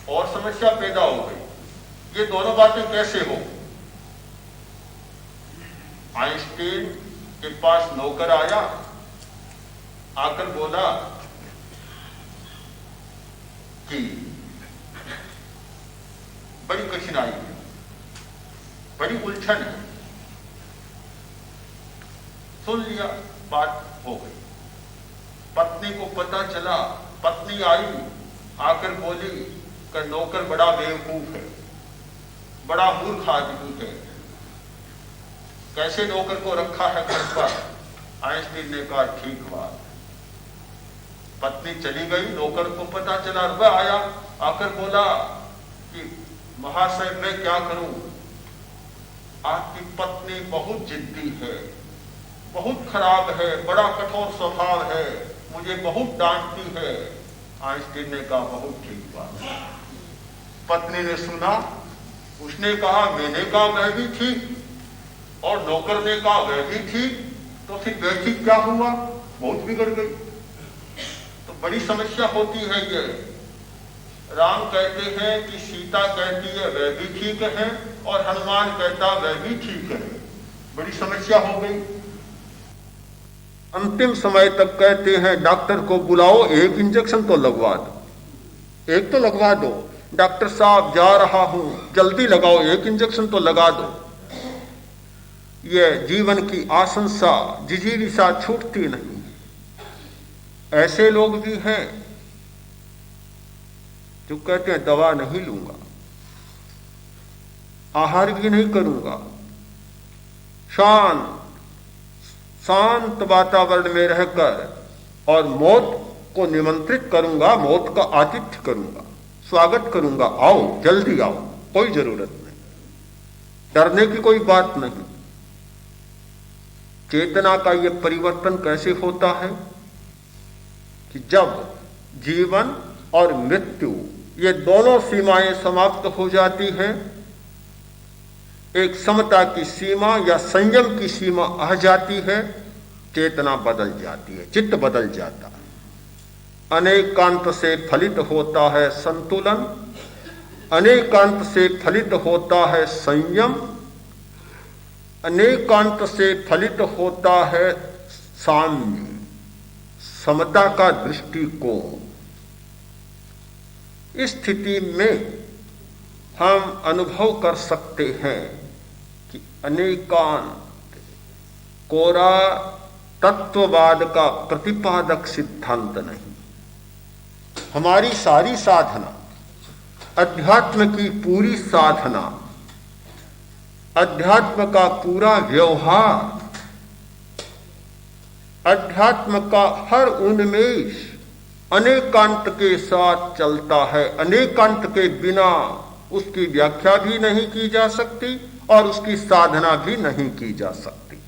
और समस्या पैदा हो गई। ये दोनों बातें कैसे हो? आइंस्टीन के पास नौकर आया, आकर बोला कि बड़ी कठिनाई है, बड़ी उलझन है। सुन लिया, बात हो गई। पत्नी को पता चला, पत्नी आई, आकर बोली कि नौकर बड़ा बेवकूफ है, बड़ा मूर्ख आदमी है, कैसे नौकर को रखा है घर पर? आइंस्टीन ने कहा ठीक बात। पत्नी चली गई, नौकर को पता चला, वह आया, आकर बोला कि महाशय मैं क्या करूं, आपकी पत्नी बहुत जिद्दी है, बहुत खराब है, बड़ा कठोर स्वभाव है, मुझे बहुत डांटती है। आइंस्टीन ने कहा बहुत ठीक बात। पत्नी ने सुना, उसने कहा मैंने कहा वह भी ठीक, और नौकर ने कहा वह भी ठीक, तो फिर वह ठीक क्या हुआ? बहुत बिगड़ गई। तो बड़ी समस्या होती है ये। राम कहते हैं कि सीता कहती है वह भी ठीक है, और हनुमान कहता वह भी ठीक है। बड़ी समस्या हो गई। अंतिम समय तक कहते हैं डॉक्टर को बुलाओ, एक इंजेक्शन तो लगवा दो, एक तो लगवा दो। डॉक्टर साहब जा रहा हूं, जल्दी लगाओ, एक इंजेक्शन तो लगा दो। ये जीवन की आशंसा, जिजीविषा छूटती नहीं। ऐसे लोग भी हैं जो कहते हैं दवा नहीं लूंगा, आहार भी नहीं करूंगा, शांत वातावरण में रहकर और मौत को निमंत्रित करूंगा, मौत का आतिथ्य करूंगा, स्वागत करूंगा, आओ, जल्दी आओ, कोई जरूरत नहीं, डरने की कोई बात नहीं। चेतना का यह परिवर्तन कैसे होता है कि जब जीवन और मृत्यु ये दोनों सीमाएं समाप्त हो जाती हैं, एक समता की सीमा या संयम की सीमा आ जाती है, चेतना बदल जाती है, चित्त बदल जाता है। अनेकांत से फलित होता है संतुलन, अनेकांत से फलित होता है संयम, अनेकांत से फलित होता है साम्य, समता का दृष्टिकोण। इस स्थिति में हम अनुभव कर सकते हैं कि अनेकांत कोरा तत्ववाद का प्रतिपादक सिद्धांत नहीं। हमारी सारी साधना, अध्यात्म की पूरी साधना, अध्यात्म का पूरा व्यवहार, अध्यात्म का हर उन्मेष अनेकांत के साथ चलता है। अनेकांत के बिना उसकी व्याख्या भी नहीं की जा सकती और उसकी साधना भी नहीं की जा सकती।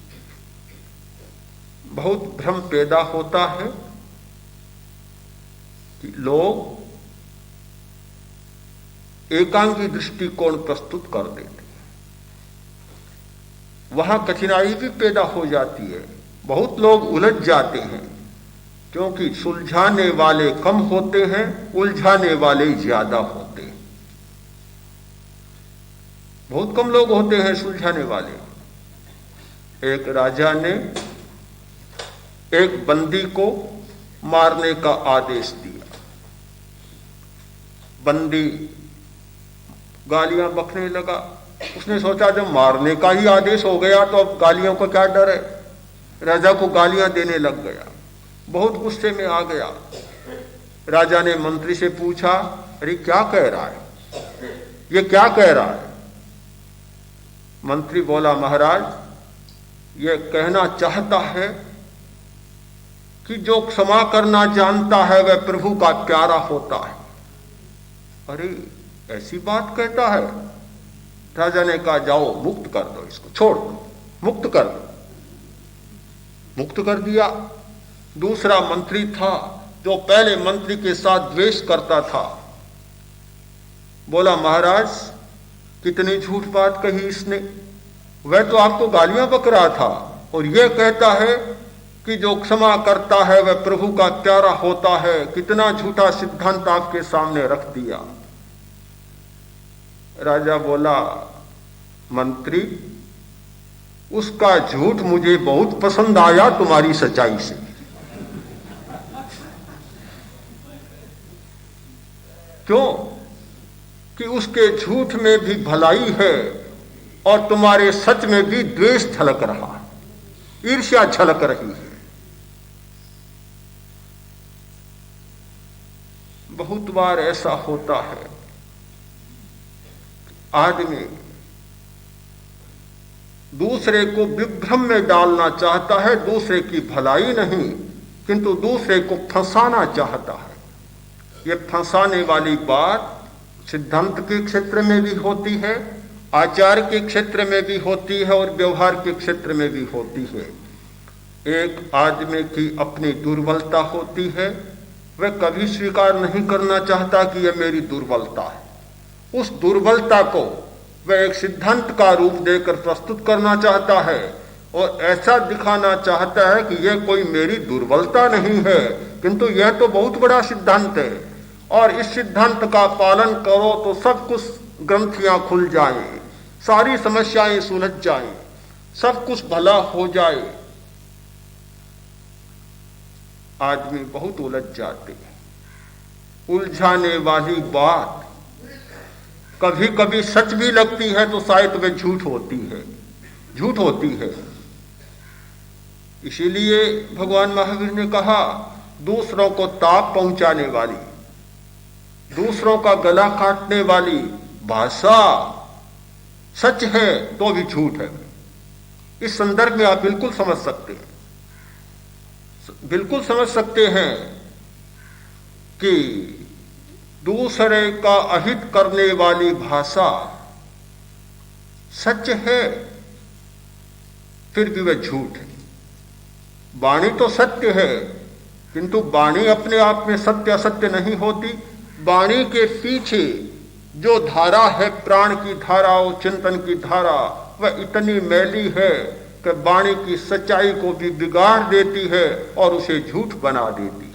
बहुत भ्रम पैदा होता है कि लोग एकांगी दृष्टिकोण प्रस्तुत कर देते, वहां कठिनाई भी पैदा हो जाती है। बहुत लोग उलझ जाते हैं क्योंकि सुलझाने वाले कम होते हैं, उलझाने वाले ज्यादा होते हैं। बहुत कम लोग होते हैं सुलझाने वाले। एक राजा ने एक बंदी को मारने का आदेश दिया। बंदी गालियां बकने लगा। उसने सोचा जब मारने का ही आदेश हो गया तो अब गालियों का क्या डर है। राजा को गालियां देने लग गया, बहुत गुस्से में आ गया। राजा ने मंत्री से पूछा, अरे क्या कह रहा है, ये क्या कह रहा है। मंत्री बोला, महाराज ये कहना चाहता है कि जो क्षमा करना जानता है वह प्रभु का प्यारा होता है। अरे ऐसी बात कहता है। राजा ने कहा, जाओ मुक्त कर दो इसको, छोड़ दो, मुक्त कर दो। मुक्त कर दिया। दूसरा मंत्री था जो पहले मंत्री के साथ द्वेष करता था, बोला, महाराज कितनी झूठ बात कही इसने, वह तो आपको गालियां बक रहा था और यह कहता है कि जो क्षमा करता है वह प्रभु का प्यारा होता है। कितना झूठा सिद्धांत आपके सामने रख दिया। राजा बोला, मंत्री उसका झूठ मुझे बहुत पसंद आया तुम्हारी सच्चाई से। क्यों? कि उसके झूठ में भी भलाई है और तुम्हारे सच में भी द्वेष झलक रहा है, ईर्ष्या झलक रही है। बहुत बार ऐसा होता है, आदमी दूसरे को विभ्रम में डालना चाहता है, दूसरे की भलाई नहीं किंतु दूसरे को फंसाना चाहता है। यह फंसाने वाली बात सिद्धांत के क्षेत्र में भी होती है, आचार के क्षेत्र में भी होती है और व्यवहार के क्षेत्र में भी होती है। एक आदमी की अपनी दुर्बलता होती है, वह कभी स्वीकार नहीं करना चाहता कि यह मेरी दुर्बलता है। उस दुर्बलता को वह एक सिद्धांत का रूप देकर प्रस्तुत करना चाहता है और ऐसा दिखाना चाहता है कि यह कोई मेरी दुर्बलता नहीं है किंतु यह तो बहुत बड़ा सिद्धांत है और इस सिद्धांत का पालन करो तो सब कुछ ग्रंथियां खुल जाएं, सारी समस्याएं सुलझ जाएं, सब कुछ भला हो जाए। आदमी बहुत उलझ जाते हैं। उलझाने वाली बात कभी कभी सच भी लगती है तो शायद वे झूठ होती है। इसीलिए भगवान महावीर ने कहा, दूसरों को ताप पहुंचाने वाली, दूसरों का गला काटने वाली भाषा सच है तो भी झूठ है। इस संदर्भ में आप बिल्कुल समझ सकते हैं कि दूसरे का अहित करने वाली भाषा सच है, फिर भी वह झूठ है। वाणी तो सत्य है, किंतु वाणी अपने आप में सत्य असत्य नहीं होती। वाणी के पीछे जो धारा है, प्राण की धारा और चिंतन की धारा, वह इतनी मैली है कि वाणी की सच्चाई को भी बिगाड़ देती है और उसे झूठ बना देती है।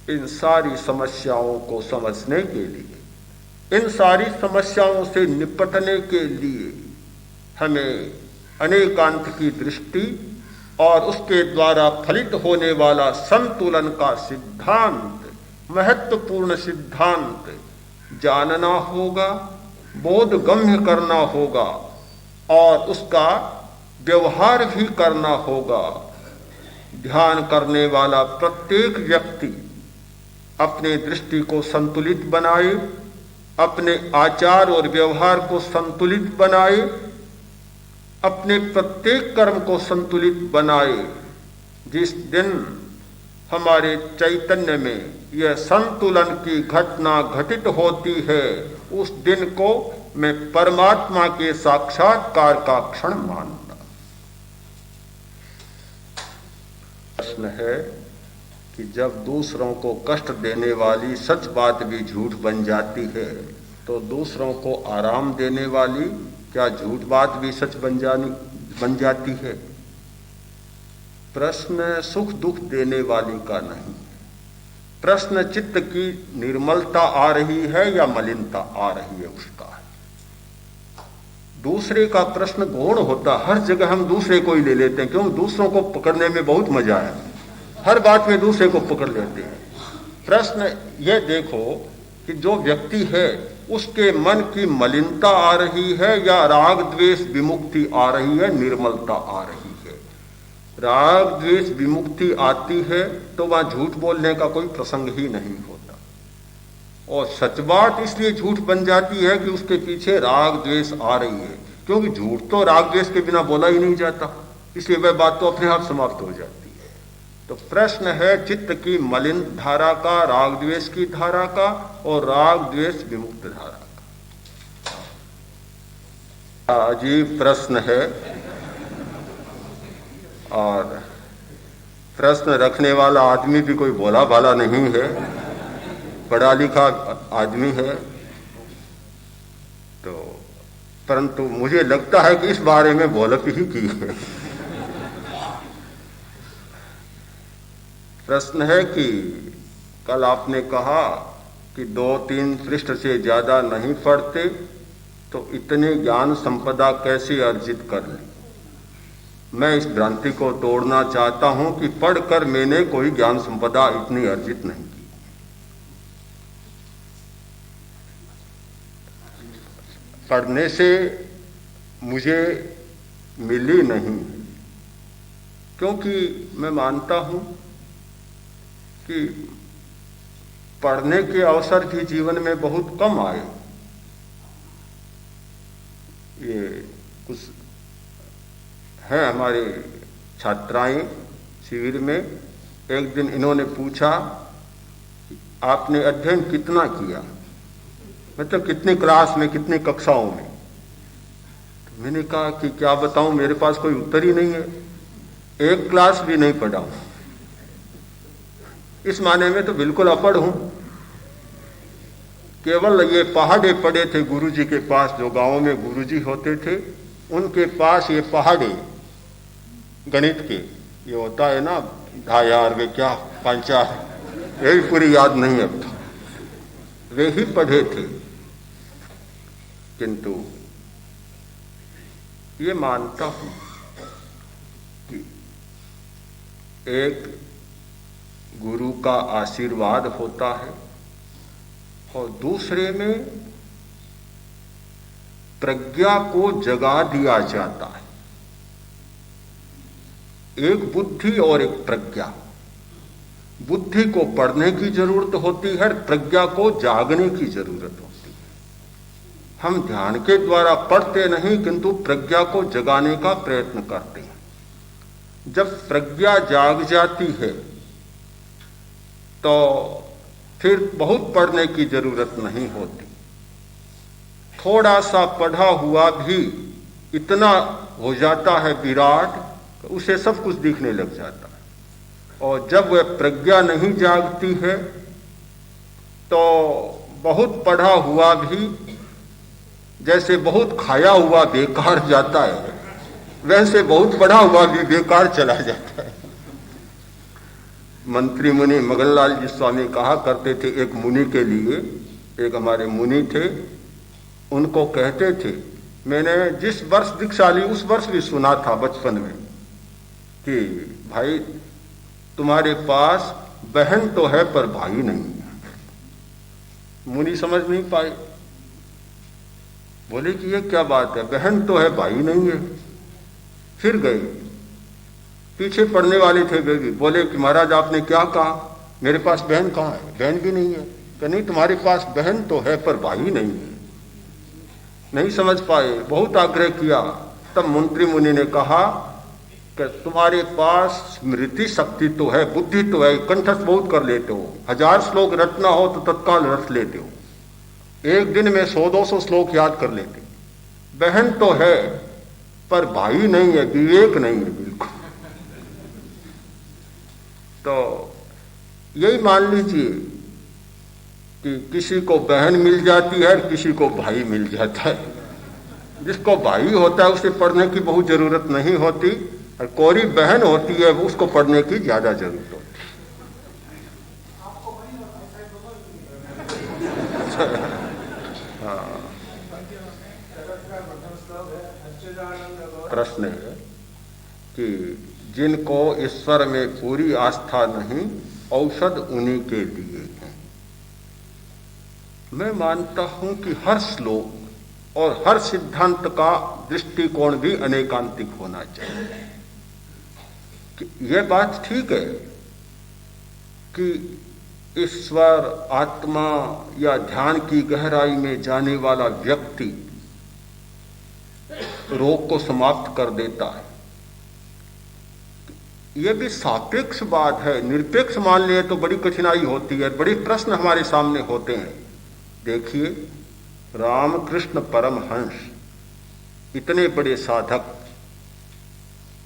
इन सारी समस्याओं को समझने के लिए, इन सारी समस्याओं से निपटने के लिए हमें अनेकांत की दृष्टि और उसके द्वारा फलित होने वाला संतुलन का सिद्धांत, महत्वपूर्ण सिद्धांत जानना होगा, बोधगम्य करना होगा और उसका व्यवहार भी करना होगा। ध्यान करने वाला प्रत्येक व्यक्ति अपने दृष्टि को संतुलित बनाए, अपने आचार और व्यवहार को संतुलित बनाए, अपने प्रत्येक कर्म को संतुलित बनाए। जिस दिन हमारे चैतन्य में यह संतुलन की घटना घटित होती है, उस दिन को मैं परमात्मा के साक्षात्कार का क्षण मानता। प्रश्न है कि जब दूसरों को कष्ट देने वाली सच बात भी झूठ बन जाती है, तो दूसरों को आराम देने वाली क्या झूठ बात भी सच बन जाती है? प्रश्न सुख दुख देने वाली का नहीं, प्रश्न चित्त की निर्मलता आ रही है या मलिनता आ रही है उसका है। दूसरे का प्रश्न गौण होता, हर जगह हम दूसरे को ही ले लेते हैं, क्यों? दूसरों को पकड़ने में बहुत मजा है, हर बात में दूसरे को पकड़ लेते हैं। प्रश्न ये देखो कि जो व्यक्ति है उसके मन की मलिनता आ रही है या राग द्वेष विमुक्ति आ रही है, निर्मलता आ रही है। राग द्वेष विमुक्ति आती है तो वहां झूठ बोलने का कोई प्रसंग ही नहीं होता, और सच बात इसलिए झूठ बन जाती है कि उसके पीछे राग द्वेष आ रही है, क्योंकि झूठ तो राग द्वेष के बिना बोला ही नहीं जाता, इसलिए वह बात तो अपने आप समाप्त हो जाती है। तो प्रश्न है चित्त की मलिन धारा का, राग द्वेष की धारा का और राग द्वेष विमुक्त धारा का। अजीब प्रश्न है, और प्रश्न रखने वाला आदमी भी कोई भोला भाला नहीं है, पढ़ा लिखा आदमी है। तो परंतु मुझे लगता है कि इस बारे में भोलक ही की है। प्रश्न है कि कल आपने कहा कि 2-3 पृष्ठ से ज्यादा नहीं पढ़ते तो इतने ज्ञान संपदा कैसे अर्जित कर लें। मैं इस भ्रांति को तोड़ना चाहता हूं कि पढ़कर मैंने कोई ज्ञान संपदा इतनी अर्जित नहीं की। पढ़ने से मुझे मिली नहीं, क्योंकि मैं मानता हूं कि पढ़ने के अवसर भी जीवन में बहुत कम आए। ये कुछ है हमारे छात्राएं शिविर में, एक दिन इन्होंने पूछा आपने अध्ययन कितना किया, मतलब कितनी क्लास में, कितनी कक्षाओं में। तो मैंने कहा कि क्या बताऊं, मेरे पास कोई उत्तर ही नहीं है, एक क्लास भी नहीं पढ़ा हूं। इस माने में तो बिल्कुल अपढ़ हूं। केवल ये पहाड़े पड़े थे गुरुजी के पास, जो गांवों में गुरुजी होते थे उनके पास ये पहाड़े गणित के, ये होता है ना ढायार वे क्या पंचा, यही पूरी याद नहीं अब तो, वे ही पढ़े थे। किंतु ये मानता हूं कि एक गुरु का आशीर्वाद होता है और दूसरे में प्रज्ञा को जगा दिया जाता है। एक बुद्धि और एक प्रज्ञा। बुद्धि को पढ़ने की जरूरत होती है, प्रज्ञा को जागने की जरूरत होती है। हम ध्यान के द्वारा पढ़ते नहीं किंतु प्रज्ञा को जगाने का प्रयत्न करते हैं। जब प्रज्ञा जाग जाती है तो फिर बहुत पढ़ने की जरूरत नहीं होती। थोड़ा सा पढ़ा हुआ भी इतना हो जाता है विराट, उसे सब कुछ दिखने लग जाता है। और जब वह प्रज्ञा नहीं जागती है तो बहुत पढ़ा हुआ भी जैसे बहुत खाया हुआ बेकार जाता है, वैसे बहुत पढ़ा हुआ भी बेकार चला जाता है। मंत्री मुनि मगनलाल जी स्वामी कहा करते थे एक मुनि के लिए, एक हमारे मुनि थे, उनको कहते थे, मैंने जिस वर्ष दीक्षा ली उस वर्ष भी सुना था बचपन में कि भाई तुम्हारे पास बहन तो है पर भाई नहीं है। मुनि समझ नहीं पाए, बोले कि ये क्या बात है, बहन तो है भाई नहीं है। फिर गए, पीछे पड़ने वाले थे वे भी, बोले कि महाराज आपने क्या कहा, मेरे पास बहन कहाँ है, बहन भी नहीं है। कि नहीं तुम्हारे पास बहन तो है पर भाई नहीं है। नहीं समझ पाए, बहुत आग्रह किया। तब मंत्री मुनि ने कहा कि तुम्हारे पास स्मृति शक्ति तो है, बुद्धि तो है, कंठस्थ बहुत कर लेते हो, 1000 श्लोक रटना हो तो तत्काल रट लेते हो, एक दिन में 100-200 श्लोक याद कर लेते। बहन तो है पर भाई नहीं है, विवेक नहीं है बिल्कुल। तो यही मान लीजिए कि किसी को बहन मिल जाती है, किसी को भाई मिल जाता है। जिसको भाई होता है उसे पढ़ने की बहुत जरूरत नहीं होती, और कोई बहन होती है उसको पढ़ने की ज्यादा जरूरत होती है। हाँ, प्रश्न है कि जिनको ईश्वर में पूरी आस्था नहीं, औषध उन्हीं के लिए हैं। मैं मानता हूं कि हर श्लोक और हर सिद्धांत का दृष्टिकोण भी अनेकांतिक होना चाहिए। यह बात ठीक है कि ईश्वर, आत्मा या ध्यान की गहराई में जाने वाला व्यक्ति रोग को समाप्त कर देता है। यह भी सापेक्ष बात है, निरपेक्ष मान लिए तो बड़ी कठिनाई होती है, बड़े प्रश्न हमारे सामने होते हैं। देखिए, रामकृष्ण परमहंस इतने बड़े साधक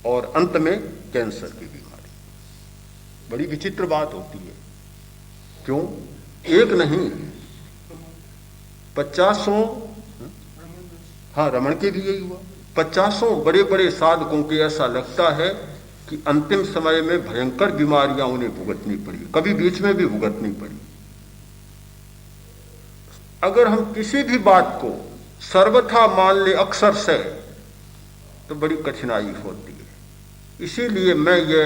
और अंत में कैंसर की बीमारी, बड़ी विचित्र बात होती है। क्यों? एक नहीं, 50 हाँ, रमण के भी यही हुआ। 50 बड़े बड़े साधकों के ऐसा लगता है कि अंतिम समय में भयंकर बीमारियां उन्हें भुगतनी पड़ी, कभी बीच में भी भुगतनी पड़ी। अगर हम किसी भी बात को सर्वथा मान ले अक्षर से, तो बड़ी कठिनाई होती है। इसीलिए मैं ये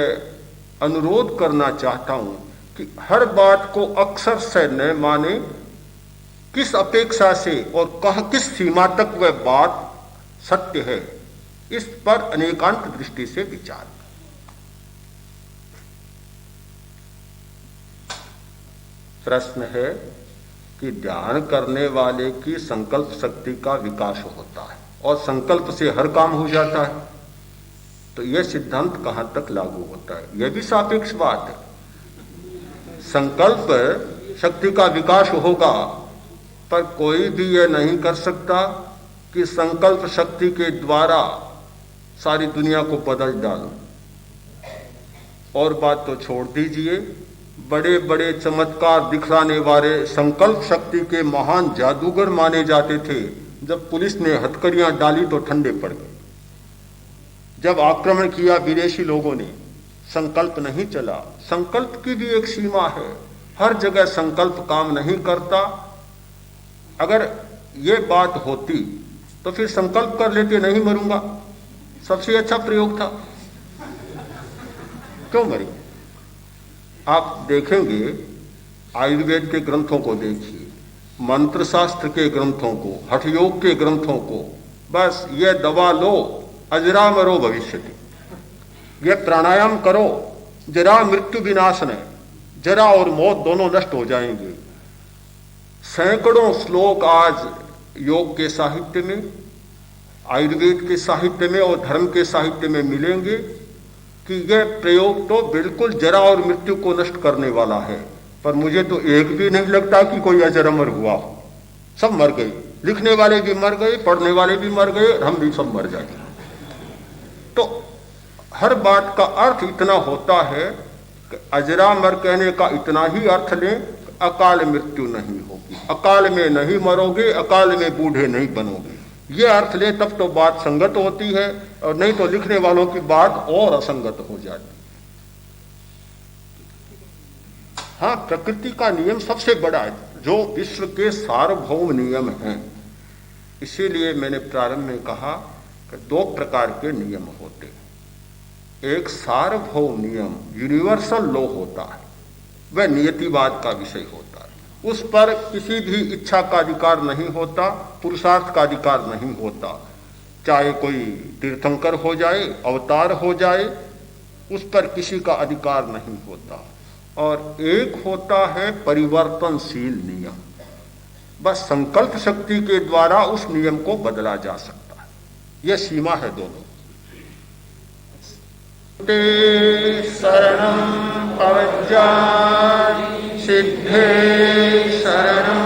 अनुरोध करना चाहता हूं कि हर बात को अक्षर से न माने, किस अपेक्षा से और किस सीमा तक वह बात सत्य है, इस पर अनेकांत दृष्टि से विचार। प्रश्न है कि ध्यान करने वाले की संकल्प शक्ति का विकास होता है और संकल्प से हर काम हो जाता है, तो यह सिद्धांत कहां तक लागू होता है? यह भी सापेक्ष बात है। संकल्प शक्ति का विकास होगा, पर कोई भी यह नहीं कर सकता कि संकल्प शक्ति के द्वारा सारी दुनिया को बदल डालो। और बात तो छोड़ दीजिए, बड़े बड़े चमत्कार दिखलाने वाले संकल्प शक्ति के महान जादूगर माने जाते थे। जब पुलिस ने हथकड़ियां डाली तो ठंडे पड़ गए। जब आक्रमण किया विदेशी लोगों ने, संकल्प नहीं चला। संकल्प की भी एक सीमा है, हर जगह संकल्प काम नहीं करता। अगर ये बात होती तो फिर संकल्प कर लेते, नहीं मरूंगा, सबसे अच्छा प्रयोग था, क्यों मरे? आप देखेंगे, आयुर्वेद के ग्रंथों को देखिए, मंत्र शास्त्र के ग्रंथों को, हठयोग के ग्रंथों को, बस ये दवा लो अजरामरो भविष्यति, ये प्राणायाम करो जरा मृत्यु विनाशने, जरा और मौत दोनों नष्ट हो जाएंगे। सैकड़ों श्लोक आज योग के साहित्य में, आयुर्वेद के साहित्य में और धर्म के साहित्य में मिलेंगे कि यह प्रयोग तो बिल्कुल जरा और मृत्यु को नष्ट करने वाला है। पर मुझे तो एक भी नहीं लगता कि कोई अजर अमर हुआ हो। सब मर गए, लिखने वाले भी मर गए, पढ़ने वाले भी मर गए, हम भी सब मर जाएंगे। तो हर बात का अर्थ इतना होता है कि अजरामर कहने का इतना ही अर्थ लें, अकाल मृत्यु नहीं होगी, अकाल में नहीं मरोगे, अकाल में बूढ़े नहीं बनोगे, ये अर्थ ले तब तो बात संगत होती है, और नहीं तो लिखने वालों की बात और असंगत हो जाती है। हाँ, प्रकृति का नियम सबसे बड़ा है, जो विश्व के सार्वभौम नियम हैं। इसीलिए मैंने प्रारंभ में कहा कि दो प्रकार के नियम होते हैं। एक सार्वभौम नियम, यूनिवर्सल लॉ होता है, वह नियतिवाद का विषय होता है। उस पर किसी भी इच्छा का अधिकार नहीं होता, पुरुषार्थ का अधिकार नहीं होता। चाहे कोई तीर्थंकर हो जाए, अवतार हो जाए, उस पर किसी का अधिकार नहीं होता। और एक होता है परिवर्तनशील नियम, बस संकल्प शक्ति के द्वारा उस नियम को बदला जा सकता है। यह सीमा है दोनों। ते शरणं पवज्जामि सिद्धे शरणं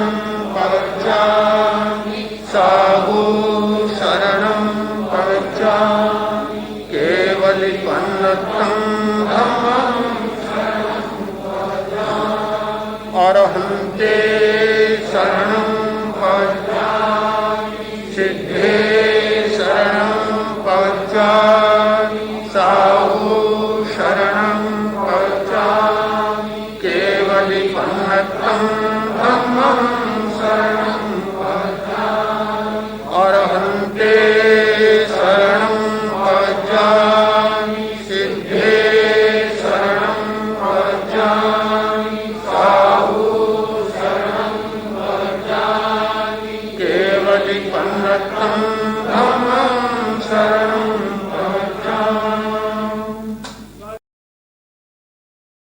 पवज्जामि साहु शरणं पवज्जामि केवलिपन्नतं धम्मं अरहन्ते शरणं पवज्जामि सिद्धे शरणं पवज्जामि साहु शरणं पवज्जामि केवलिपन्नतं धम्मं शरणं पवज्जामि अरहन्ते शरणं पवज्जामि सिद्धे शरणं पवज्जामि साहु शरणं पवज्जामि केवलिपन्नतं